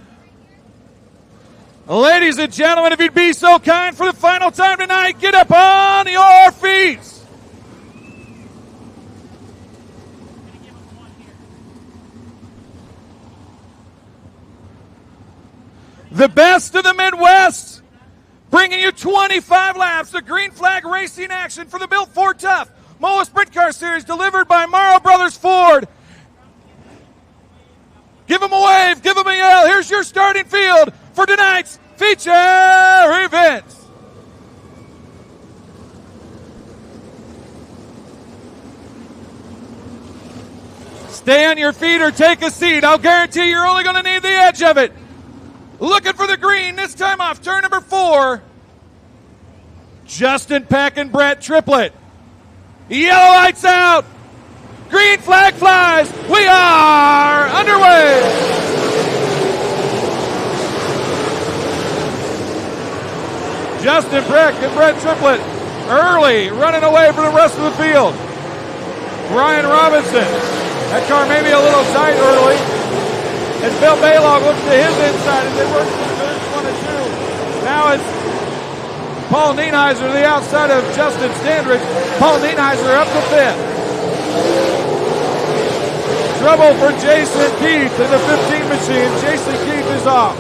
Ladies and gentlemen, if you'd be so kind for the final time tonight, get up on your feet. The best of the Midwest, bringing you 25 laps of green flag racing action for the Built Ford Tough MOWA Sprint Car Series, delivered by Morrow Brothers Ford. Give them a wave, give them a yell. Here's your starting field for tonight's feature event. Stay on your feet or take a seat. I'll guarantee you're only going to need the edge of it. Looking for the green, this time off turn number 4. Justin Peck and Brett Triplett. Yellow lights out. Green flag flies. We are underway. Justin Peck and Brett Triplett early, running away from the rest of the field. Brian Robinson. That car may be a little tight early. As Bill Baylog looks to his inside as they work through turns 1 and 2. Now it's Paul Nienheiser to the outside of Justin Standridge. Paul Nienheiser up to 5th. Trouble for Jason Keith in the 15 machine. Jason Keith is off.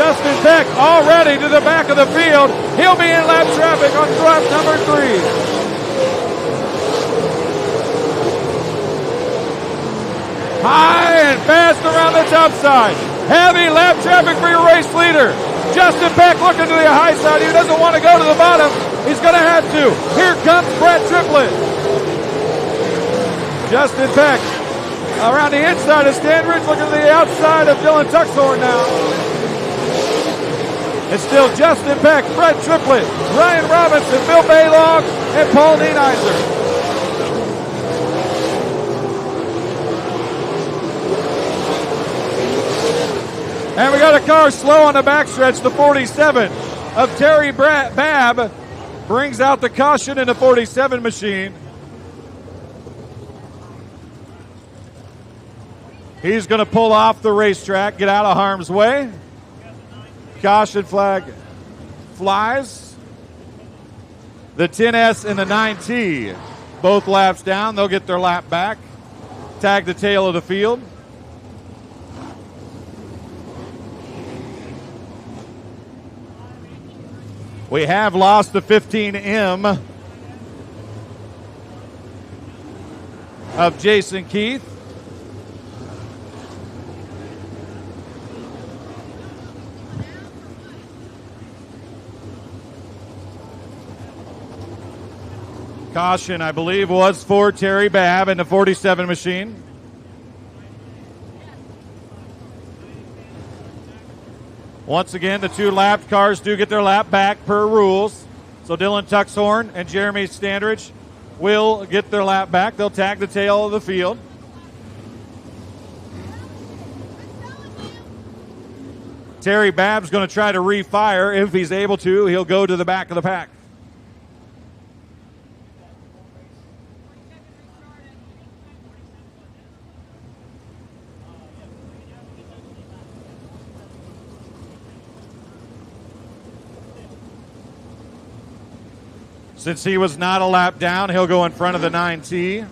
Justin Peck already to the back of the field. He'll be in lap traffic on lap number 3. High and fast around the top side. Heavy lap traffic for your race leader. Justin Peck looking to the high side. He doesn't want to go to the bottom. He's going to have to. Here comes Brett Triplett. Justin Peck around the inside of Standridge, looking to the outside of Dylan Tuxhorn now. It's still Justin Peck, Brett Triplett, Ryan Robinson, Bill Baylog, and Paul Nienheiser. And we got a car slow on the backstretch. The 47 of Terry Babb brings out the caution in the 47 machine. He's going to pull off the racetrack, get out of harm's way. Caution flag flies. The 10S and the 9T, both laps down. They'll get their lap back. Tag the tail of the field. We have lost the 15M of Jason Keith. Caution, I believe, was for Terry Babb in the 47 machine. Once again, the 2 lapped cars do get their lap back per rules. So Dylan Tuxhorn and Jeremy Standridge will get their lap back. They'll tag the tail of the field. Terry Babb's going to try to refire. If he's able to, he'll go to the back of the pack. Since he was not a lap down, he'll go in front of the 9T.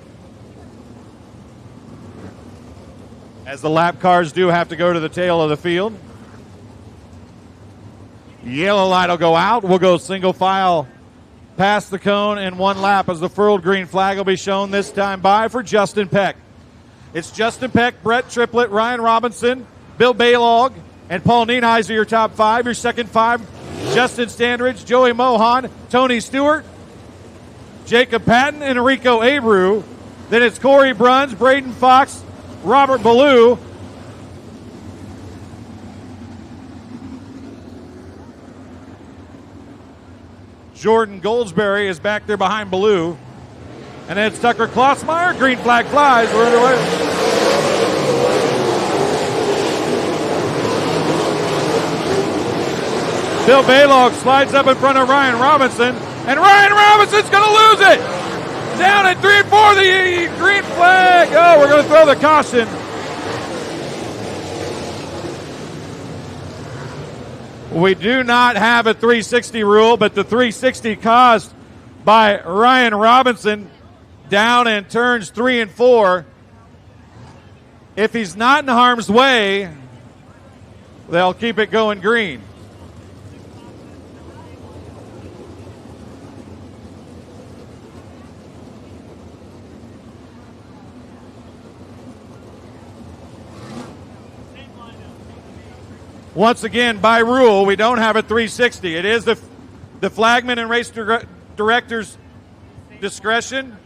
As the lap cars do have to go to the tail of the field. Yellow light will go out. We'll go single file past the cone in 1 lap as the furled green flag will be shown this time by for Justin Peck. It's Justin Peck, Brett Triplett, Ryan Robinson, Bill Baylog, and Paul Nienheiser, your top 5. Your second 5, Justin Standridge, Joey Mohan, Tony Stewart, Jacob Patton, and Enrico Abreu. Then it's Corey Bruns, Braden Fox, Robert Ballou. Jordan Goldsberry is back there behind Ballou. And then it's Tucker Klossmeyer. Green flag flies. We're underway. Bill Baylog slides up in front of Ryan Robinson, and Ryan Robinson's going to lose it. Down at 3 and 4, the green flag. Oh, we're going to throw the caution. We do not have a 360 rule, but the 360 caused by Ryan Robinson down in turns 3 and 4. If he's not in harm's way, they'll keep it going green. Once again, by rule, we don't have a 360. It is the flagman and race director's discretion.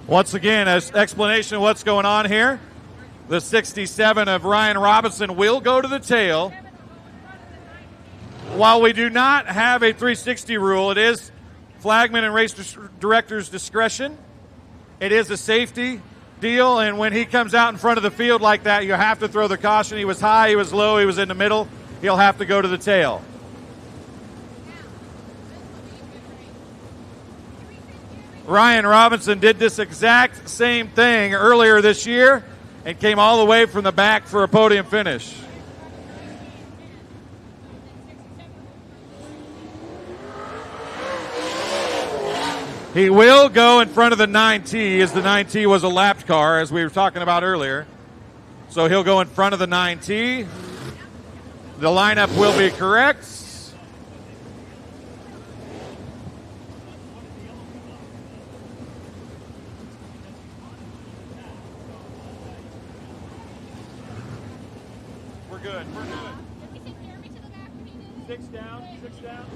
Once again, as explanation of what's going on here, the 67 of Ryan Robinson will go to the tail. While we do not have a 360 rule, it is flagman and race director's discretion. It is a safety deal, and when he comes out in front of the field like that, you have to throw the caution. He was high, he was low, he was in the middle. He'll have to go to the tail. Ryan Robinson did this exact same thing earlier this year and came all the way from the back for a podium finish. He will go in front of the 9T, as the 9T was a lapped car, as we were talking about earlier. So he'll go in front of the 9T. The lineup will be correct. Good. We're good. 6 down. 6 down.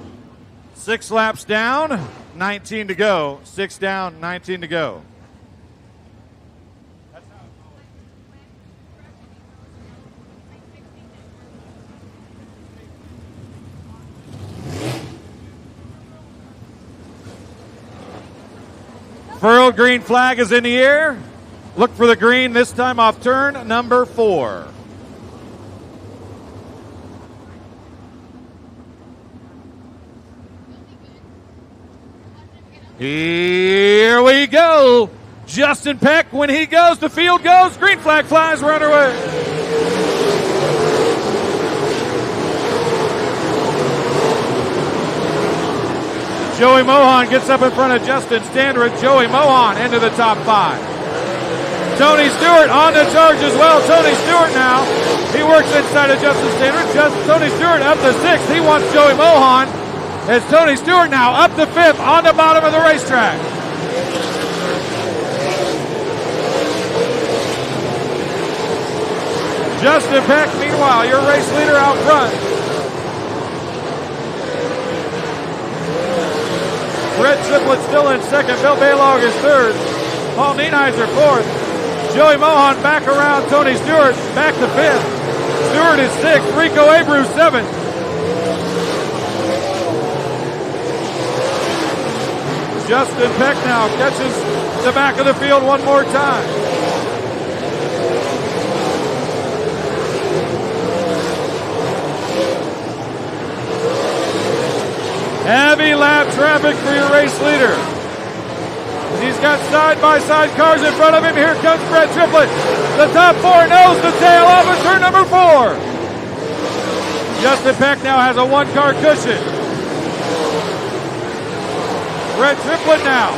6 laps down, 19 to go. 6 down, 19 to go. Furled green flag is in the air. Look for the green this time off turn number 4. Here we go. Justin Peck, when he goes, the field goes. Green flag flies. We're underway. Joey Mohan gets up in front of Justin Standard. Joey Mohan into the top 5. Tony Stewart on the charge as well. Tony Stewart now. He works inside of Justin Standard. Tony Stewart up to 6th. He wants Joey Mohan. As Tony Stewart now up to 5th on the bottom of the racetrack. Justin Peck, meanwhile, your race leader out front. Red Triplet still in 2nd. Bill Baylog is 3rd. Paul Nienheiser 4th. Joey Mohan back around Tony Stewart, back to 5th. Stewart is 6th. Rico Abreu 7th. Justin Peck now catches the back of the field one more time. Heavy lap traffic for your race leader. He's got side-by-side cars in front of him. Here comes Brett Triplett. The top 4 knows the tail off of turn number 4. Justin Peck now has a 1-car cushion. Red Triplet now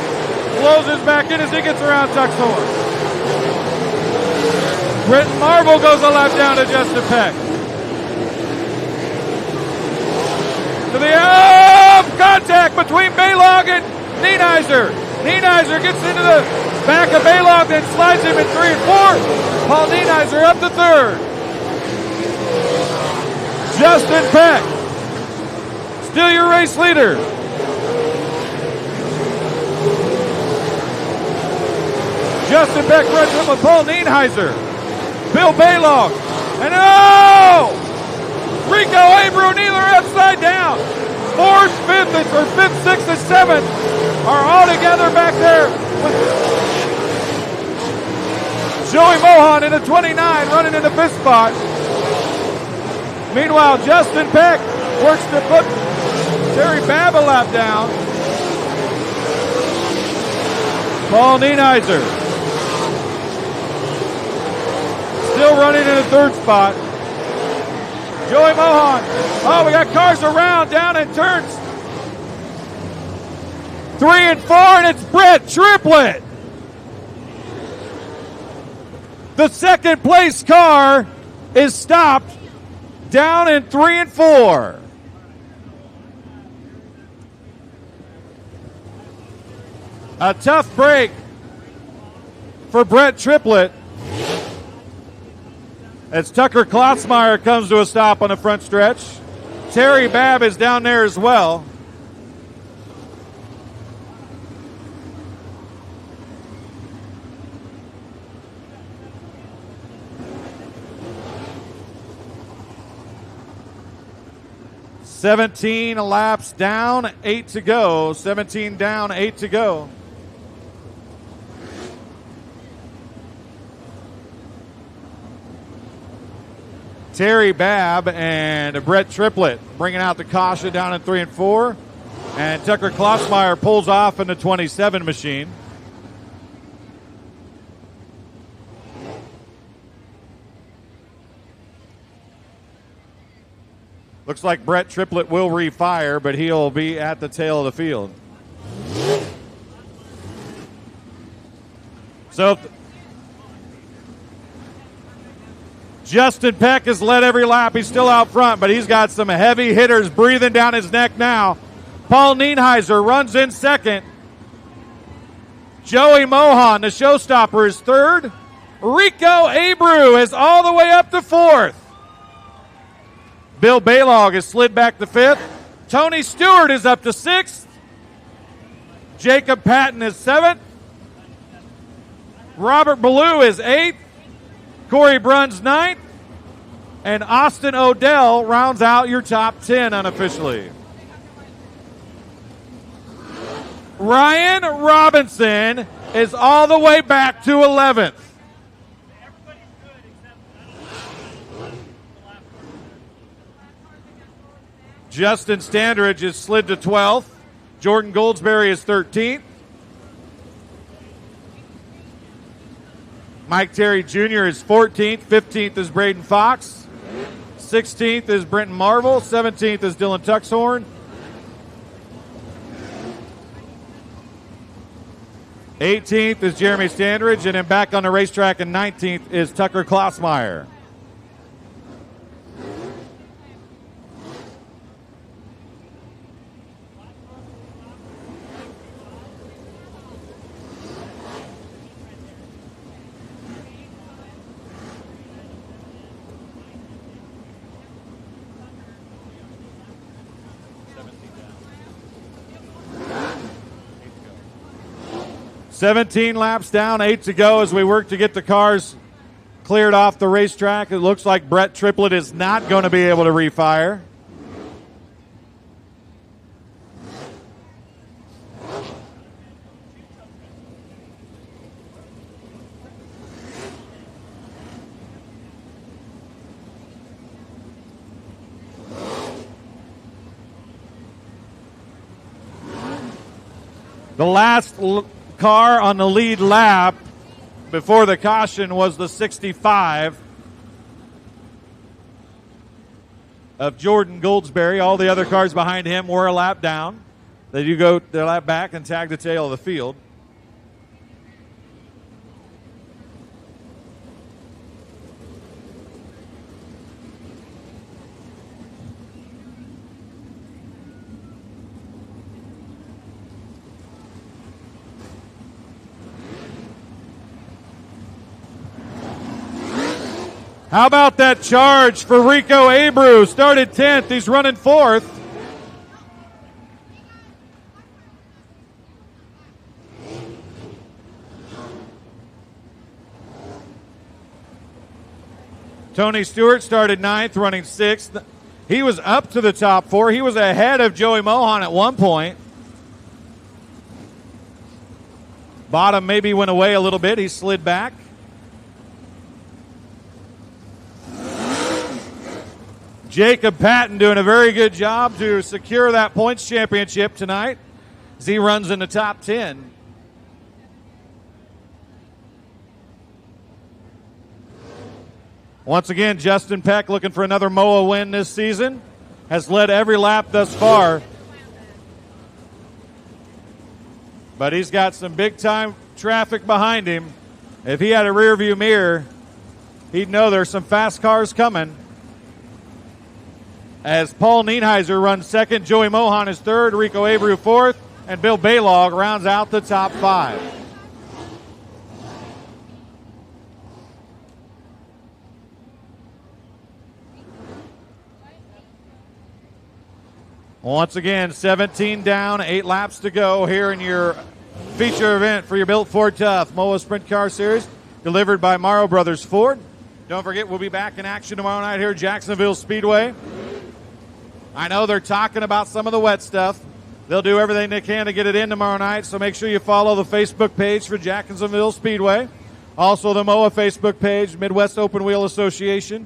closes back in as he gets around Tuxhorn. Britton Marvel goes a lap down to Justin Peck. To the contact between Baylog and Nienheiser. Nienheiser gets into the back of Baylog, then slides him in 3 and 4. Paul Nienheiser up to 3rd. Justin Peck, still your race leader. Justin Peck, Red Triplet, Paul Nienheiser Bill Baylog. And oh! Rico Abreu, neither upside down. Fourth, fifth, or fifth, sixth, and seventh are all together back there with Joey Mohan in the 29 running in the fifth spot. Meanwhile, Justin Peck works to put Terry Babb a lap down. Paul Nienheiser still running in the third spot. Joey Mohan. Oh, we got cars around, down in turns 3 and 4, and it's Brett Triplett. The second place car is stopped down in 3 and 4. A tough break for Brett Triplett as Tucker Klotzmeyer comes to a stop on the front stretch. Terry Babb is down there as well. "17 laps down, 8 to go." 17 down, 8 to go. Terry Babb and Brett Triplett bringing out the caution down in 3 and 4. And Tucker Klotzmeyer pulls off in the 27 machine. Looks like Brett Triplett will refire, but he'll be at the tail of the field. So Justin Peck has led every lap. He's still out front, but he's got some heavy hitters breathing down his neck now. Paul Nienheiser runs in second. Joey Mohan, the showstopper, is third. Rico Abreu is all the way up to fourth. Bill Baylog has slid back to fifth. Tony Stewart is up to sixth. Jacob Patton is seventh. Robert Ballou is eighth. Corey Bruns ninth. And Austin Odell rounds out your top 10 unofficially. Ryan Robinson is all the way back to 11th. Justin Standridge is slid to 12th. Jordan Goldsberry is 13th. Mike Terry Jr. is 14th. 15th is Braden Fox. 16th is Brenton Marvel. 17th is Dylan Tuxhorn. 18th is Jeremy Standridge. And then back on the racetrack in 19th is Tucker Klotzmeyer. "17 laps down, 8 to go as we work to get the cars cleared off the racetrack." It looks like Brett Triplett is not going to be able to refire. The last car on the lead lap before the caution was the 65 of Jordan Goldsberry. All the other cars behind him were a lap down. They do go their lap back and tag the tail of the field. How about that charge for Rico Abreu? Started 10th. He's running 4th. Tony Stewart started 9th, running 6th. He was up to the top 4. He was ahead of Joey Mohan at one point. Bottom maybe went away a little bit. He slid back. Jacob Patton doing a very good job to secure that points championship tonight as he runs in the top 10. Once again, Justin Peck looking for another MOWA win this season. Has led every lap thus far. But he's got some big-time traffic behind him. If he had a rear-view mirror, he'd know there's some fast cars coming. As Paul Nienheiser runs second, Joey Mohan is third, Rico Abreu fourth, and Bill Baylog rounds out the top 5. Once again, 17 down, 8 laps to go here in your feature event for your Built Ford Tough MOWA Sprint Car Series, delivered by Morrow Brothers Ford. Don't forget, we'll be back in action tomorrow night here at Jacksonville Speedway. I know they're talking about some of the wet stuff. They'll do everything they can to get it in tomorrow night, so make sure you follow the Facebook page for Jacksonville Speedway. Also the MOWA Facebook page, Midwest Open Wheel Association.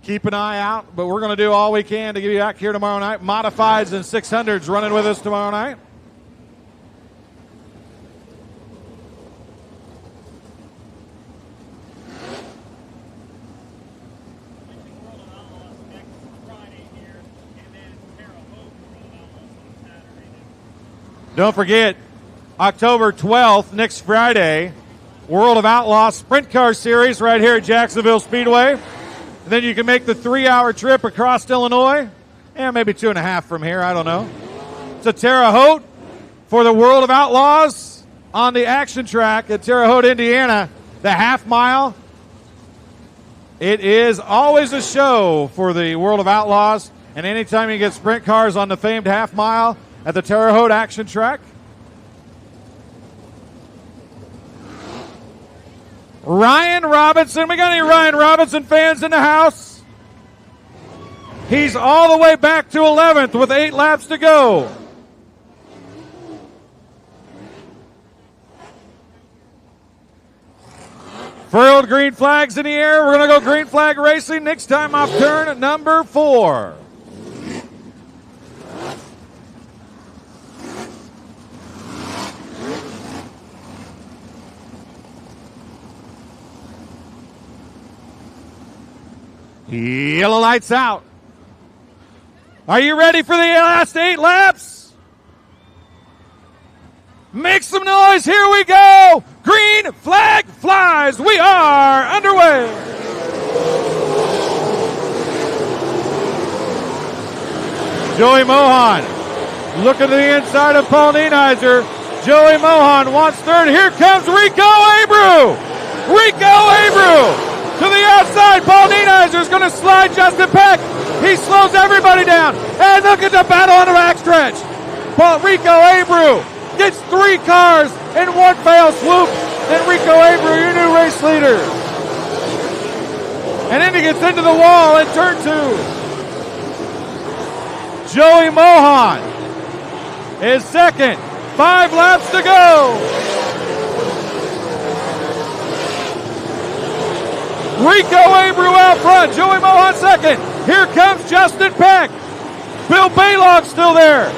Keep an eye out, but we're going to do all we can to get you back here tomorrow night. Modifieds and 600s running with us tomorrow night. Don't forget, October 12th, next Friday, World of Outlaws Sprint Car Series right here at Jacksonville Speedway. And then you can make the 3-hour trip across Illinois. Maybe 2.5 from here, I don't know. To Terre Haute for the World of Outlaws on the action track at Terre Haute, Indiana. The half mile. It is always a show for the World of Outlaws. And anytime you get sprint cars on the famed half mile at the Terre Haute action track. Ryan Robinson. We got any Ryan Robinson fans in the house? He's all the way back to 11th with 8 laps to go. Furled green flags in the air. We're going to go green flag racing. Next time off turn number 4. Yellow lights out. Are you ready for the last 8 laps? Make some noise. Here we go. Green flag flies. We are underway. Joey Mohan looking to the inside of Paul Nienheiser. Joey Mohan wants third. Here comes Rico Abreu. Rico Abreu. To the outside, Paul Nienheiser is going to slide Justin Peck. He slows everybody down. And look at the battle on the backstretch. Rico Abreu gets 3 cars in one fell swoop. Then Rico Abreu, your new race leader. And then he gets into the wall in turn 2. Joey Mohan is second. 5 laps to go. Rico Abreu out front. Joey Mohan second. Here comes Justin Peck. Bill Baylog still there.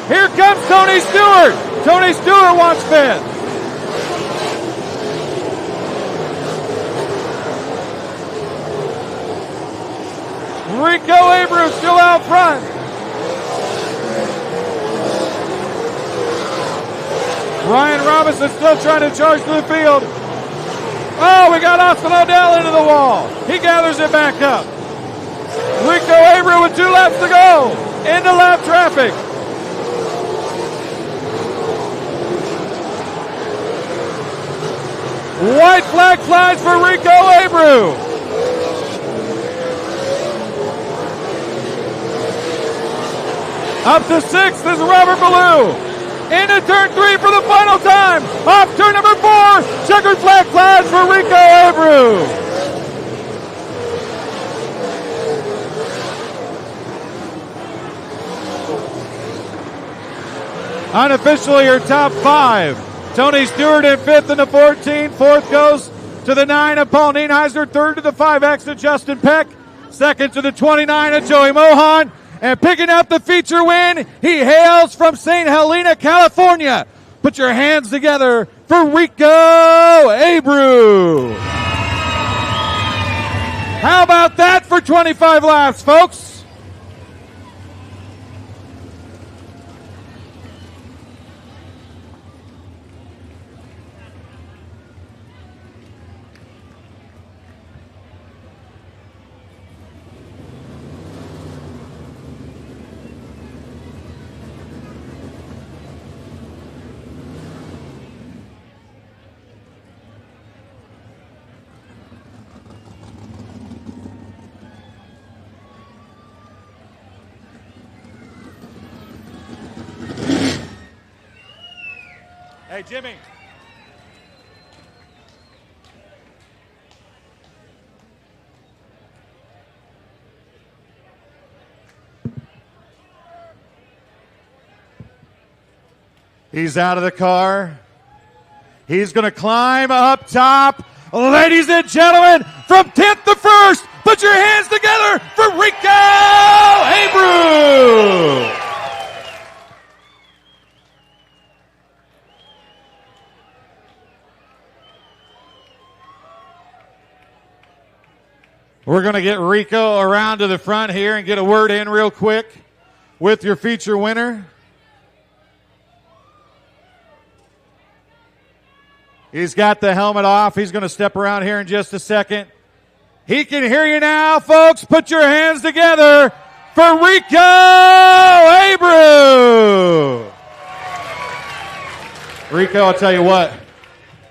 Here comes Tony Stewart. Tony Stewart wants fifth. Rico Abreu still out front. Ryan Robinson still trying to charge through the field. Oh, we got Austin O'Dell into the wall. He gathers it back up. Rico Abreu with 2 laps to go. Into lap traffic. White flag flies for Rico Abreu. Up to 6th is Robert Ballou. Into turn 3 for the final time. Off turn number 4. Checkered flag flies for Rico Abreu. unofficially your top 5. Tony Stewart in 5th in the 14. 4th goes to the 9 of Paul Nienheiser. 3rd to the 5X of Justin Peck. 2nd to the 29 of Joey Mohan. And picking up the feature win, he hails from St. Helena, California. Put your hands together for Rico Abreu. How about that for 25 laps, folks? Hey, Jimmy. He's out of the car. He's going to climb up top. Ladies and gentlemen, from 10th to 1st, put your hands together for Rico Abreu. We're going to get Rico around to the front here and get a word in real quick with your feature winner. He's got the helmet off. He's going to step around here in just a second. He can hear you now, folks. Put your hands together for Rico Abreu. Rico, I'll tell you what.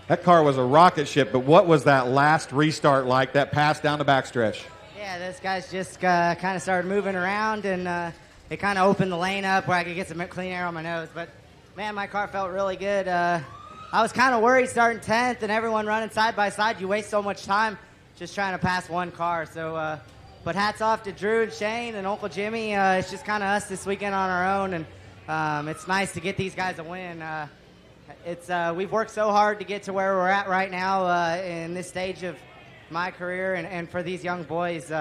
That car was a rocket ship, but what was that last restart like, that pass down the backstretch? Yeah, those guys just kind of started moving around, and it kind of opened the lane up where I could get some clean air on my nose. But, man, my car felt really good. I was kind of worried starting 10th and everyone running side by side. You waste so much time just trying to pass one car. So, but hats off to Drew and Shane and Uncle Jimmy. It's just kind of us this weekend on our own, and it's nice to get these guys a win. We've worked so hard to get to where we're at right now in this stage of my career, and for these young boys,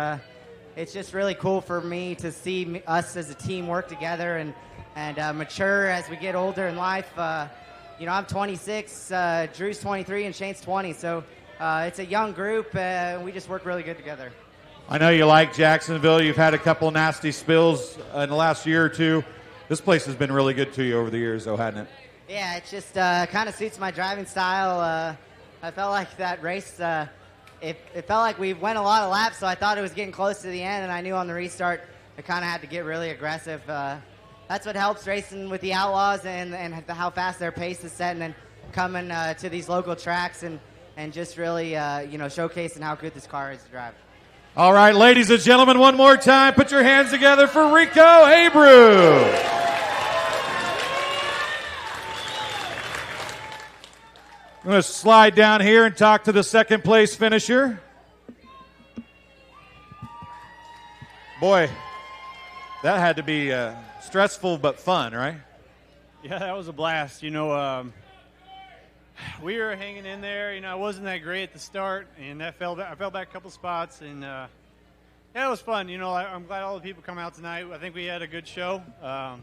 it's just really cool for me to see us as a team work together and mature as we get older in life. I'm 26, Drew's 23, and Shane's 20, so it's a young group, and we just work really good together. I know you like Jacksonville. You've had a couple nasty spills in the last year or two. This place has been really good to you over the years, though, hasn't it? Yeah, it just kind of suits my driving style. I felt like that race, it felt like we went a lot of laps, so I thought it was getting close to the end, and I knew on the restart I kind of had to get really aggressive. That's what helps racing with the Outlaws and how fast their pace is set, and then coming to these local tracks and just really showcasing how good this car is to drive. All right, ladies and gentlemen, one more time, put your hands together for Rico Abreu. I'm going to slide down here and talk to the second place finisher. Boy, that had to be stressful but fun, right? Yeah, that was a blast. We were hanging in there. I wasn't that great at the start, and I fell back a couple spots, and yeah, it was fun. I'm glad all the people come out tonight. I think we had a good show. Man,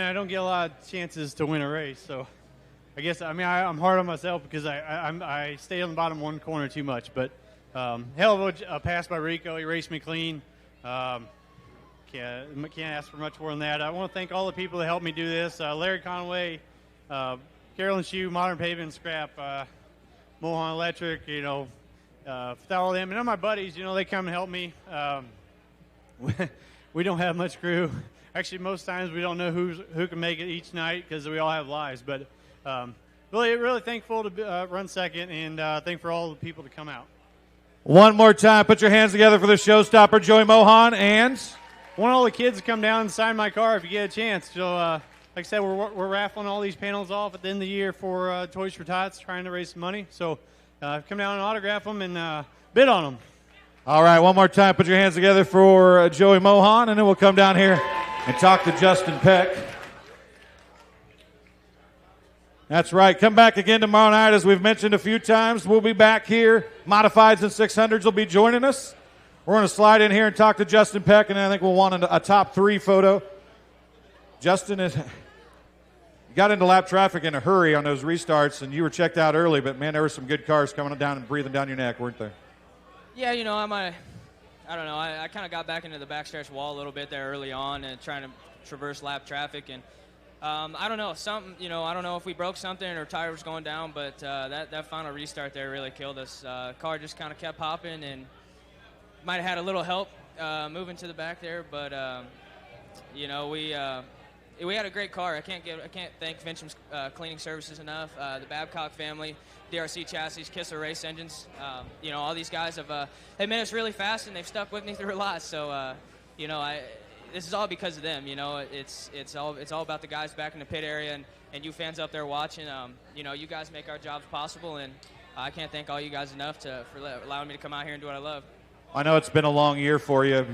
I don't get a lot of chances to win a race, so I guess I'm hard on myself because I stay on the bottom one corner too much. But hell of a pass by Rico. He raced me clean. Can't ask for much more than that. I want to thank all the people that helped me do this. Larry Conway, Carolyn Shue, Modern Pavement and Scrap, Mohan Electric, without all them. And my buddies, they come and help me. We don't have much crew. Actually, most times we don't know who can make it each night because we all have lives. But really thankful to run second, and thankful for all the people to come out. One more time, put your hands together for the showstopper, Joey Mohan, and I want all the kids to come down and sign my car if you get a chance. So, like I said, we're raffling all these panels off at the end of the year for Toys for Tots, trying to raise some money. So, come down and autograph them and bid on them. All right, one more time, put your hands together for Joey Mohan, and then we'll come down here and talk to Justin Peck. That's right. Come back again tomorrow night. As we've mentioned a few times, we'll be back here. Modifieds and 600s will be joining us. We're going to slide in here and talk to Justin Peck, and I think we'll want a top 3 photo. Justin got into lap traffic in a hurry on those restarts, and you were checked out early, but, man, there were some good cars coming down and breathing down your neck, weren't there? Yeah, you know, I don't know. I kind of got back into the backstretch wall a little bit there early on and trying to traverse lap traffic. And I don't know, I don't know if we broke something or tire was going down, but that final restart there really killed us. Car just kind of kept hopping and might have had a little help moving to the back there, but we had a great car. I can't thank Vincham's cleaning services enough. The Babcock family, DRC Chassis, Kissel Race Engines. All these guys have made us really fast, and they've stuck with me through a lot. So, this is all because of them. It's all about the guys back in the pit area and you fans up there watching. You guys make our jobs possible, and I can't thank all you guys enough for allowing me to come out here and do what I love. I know it's been a long year for you.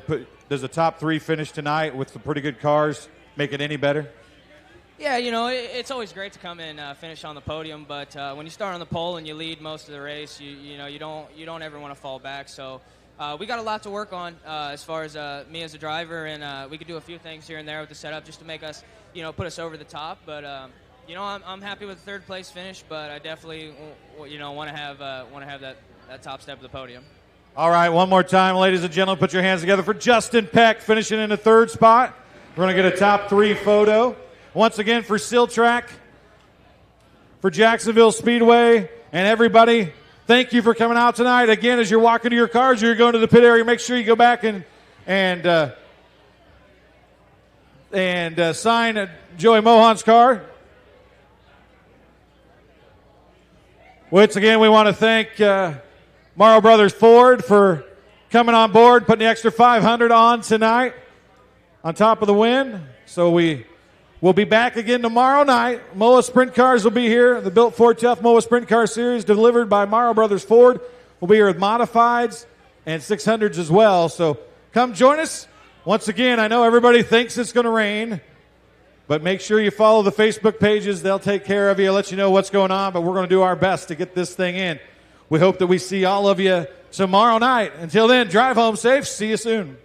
Does the top 3 finish tonight with some pretty good cars make it any better? Yeah, it's always great to come and finish on the podium, but when you start on the pole and you lead most of the race, you don't ever want to fall back. So we got a lot to work on as far as me as a driver, and we could do a few things here and there with the setup just to make us, put us over the top. But I'm happy with the 3rd place finish, but I definitely want to have that top step of the podium. All right, one more time, ladies and gentlemen, put your hands together for Justin Peck finishing in the 3rd spot. We're going to get a top 3 photo. Once again, for Siltrack, for Jacksonville Speedway, and everybody, thank you for coming out tonight. Again, as you're walking to your cars, you're going to the pit area, make sure you go back and sign Joey Mohan's car. Once again, we want to thank Morrow Brothers Ford for coming on board, putting the extra 500 on tonight on top of the win. So we'll be back again tomorrow night. MOWA Sprint Cars will be here. The Built Ford Tough MOWA Sprint Car Series delivered by Morrow Brothers Ford. We'll be here with Modifieds and 600s as well. So come join us. Once again, I know everybody thinks it's going to rain, but make sure you follow the Facebook pages. They'll take care of you, let you know what's going on, but we're going to do our best to get this thing in. We hope that we see all of you tomorrow night. Until then, drive home safe. See you soon.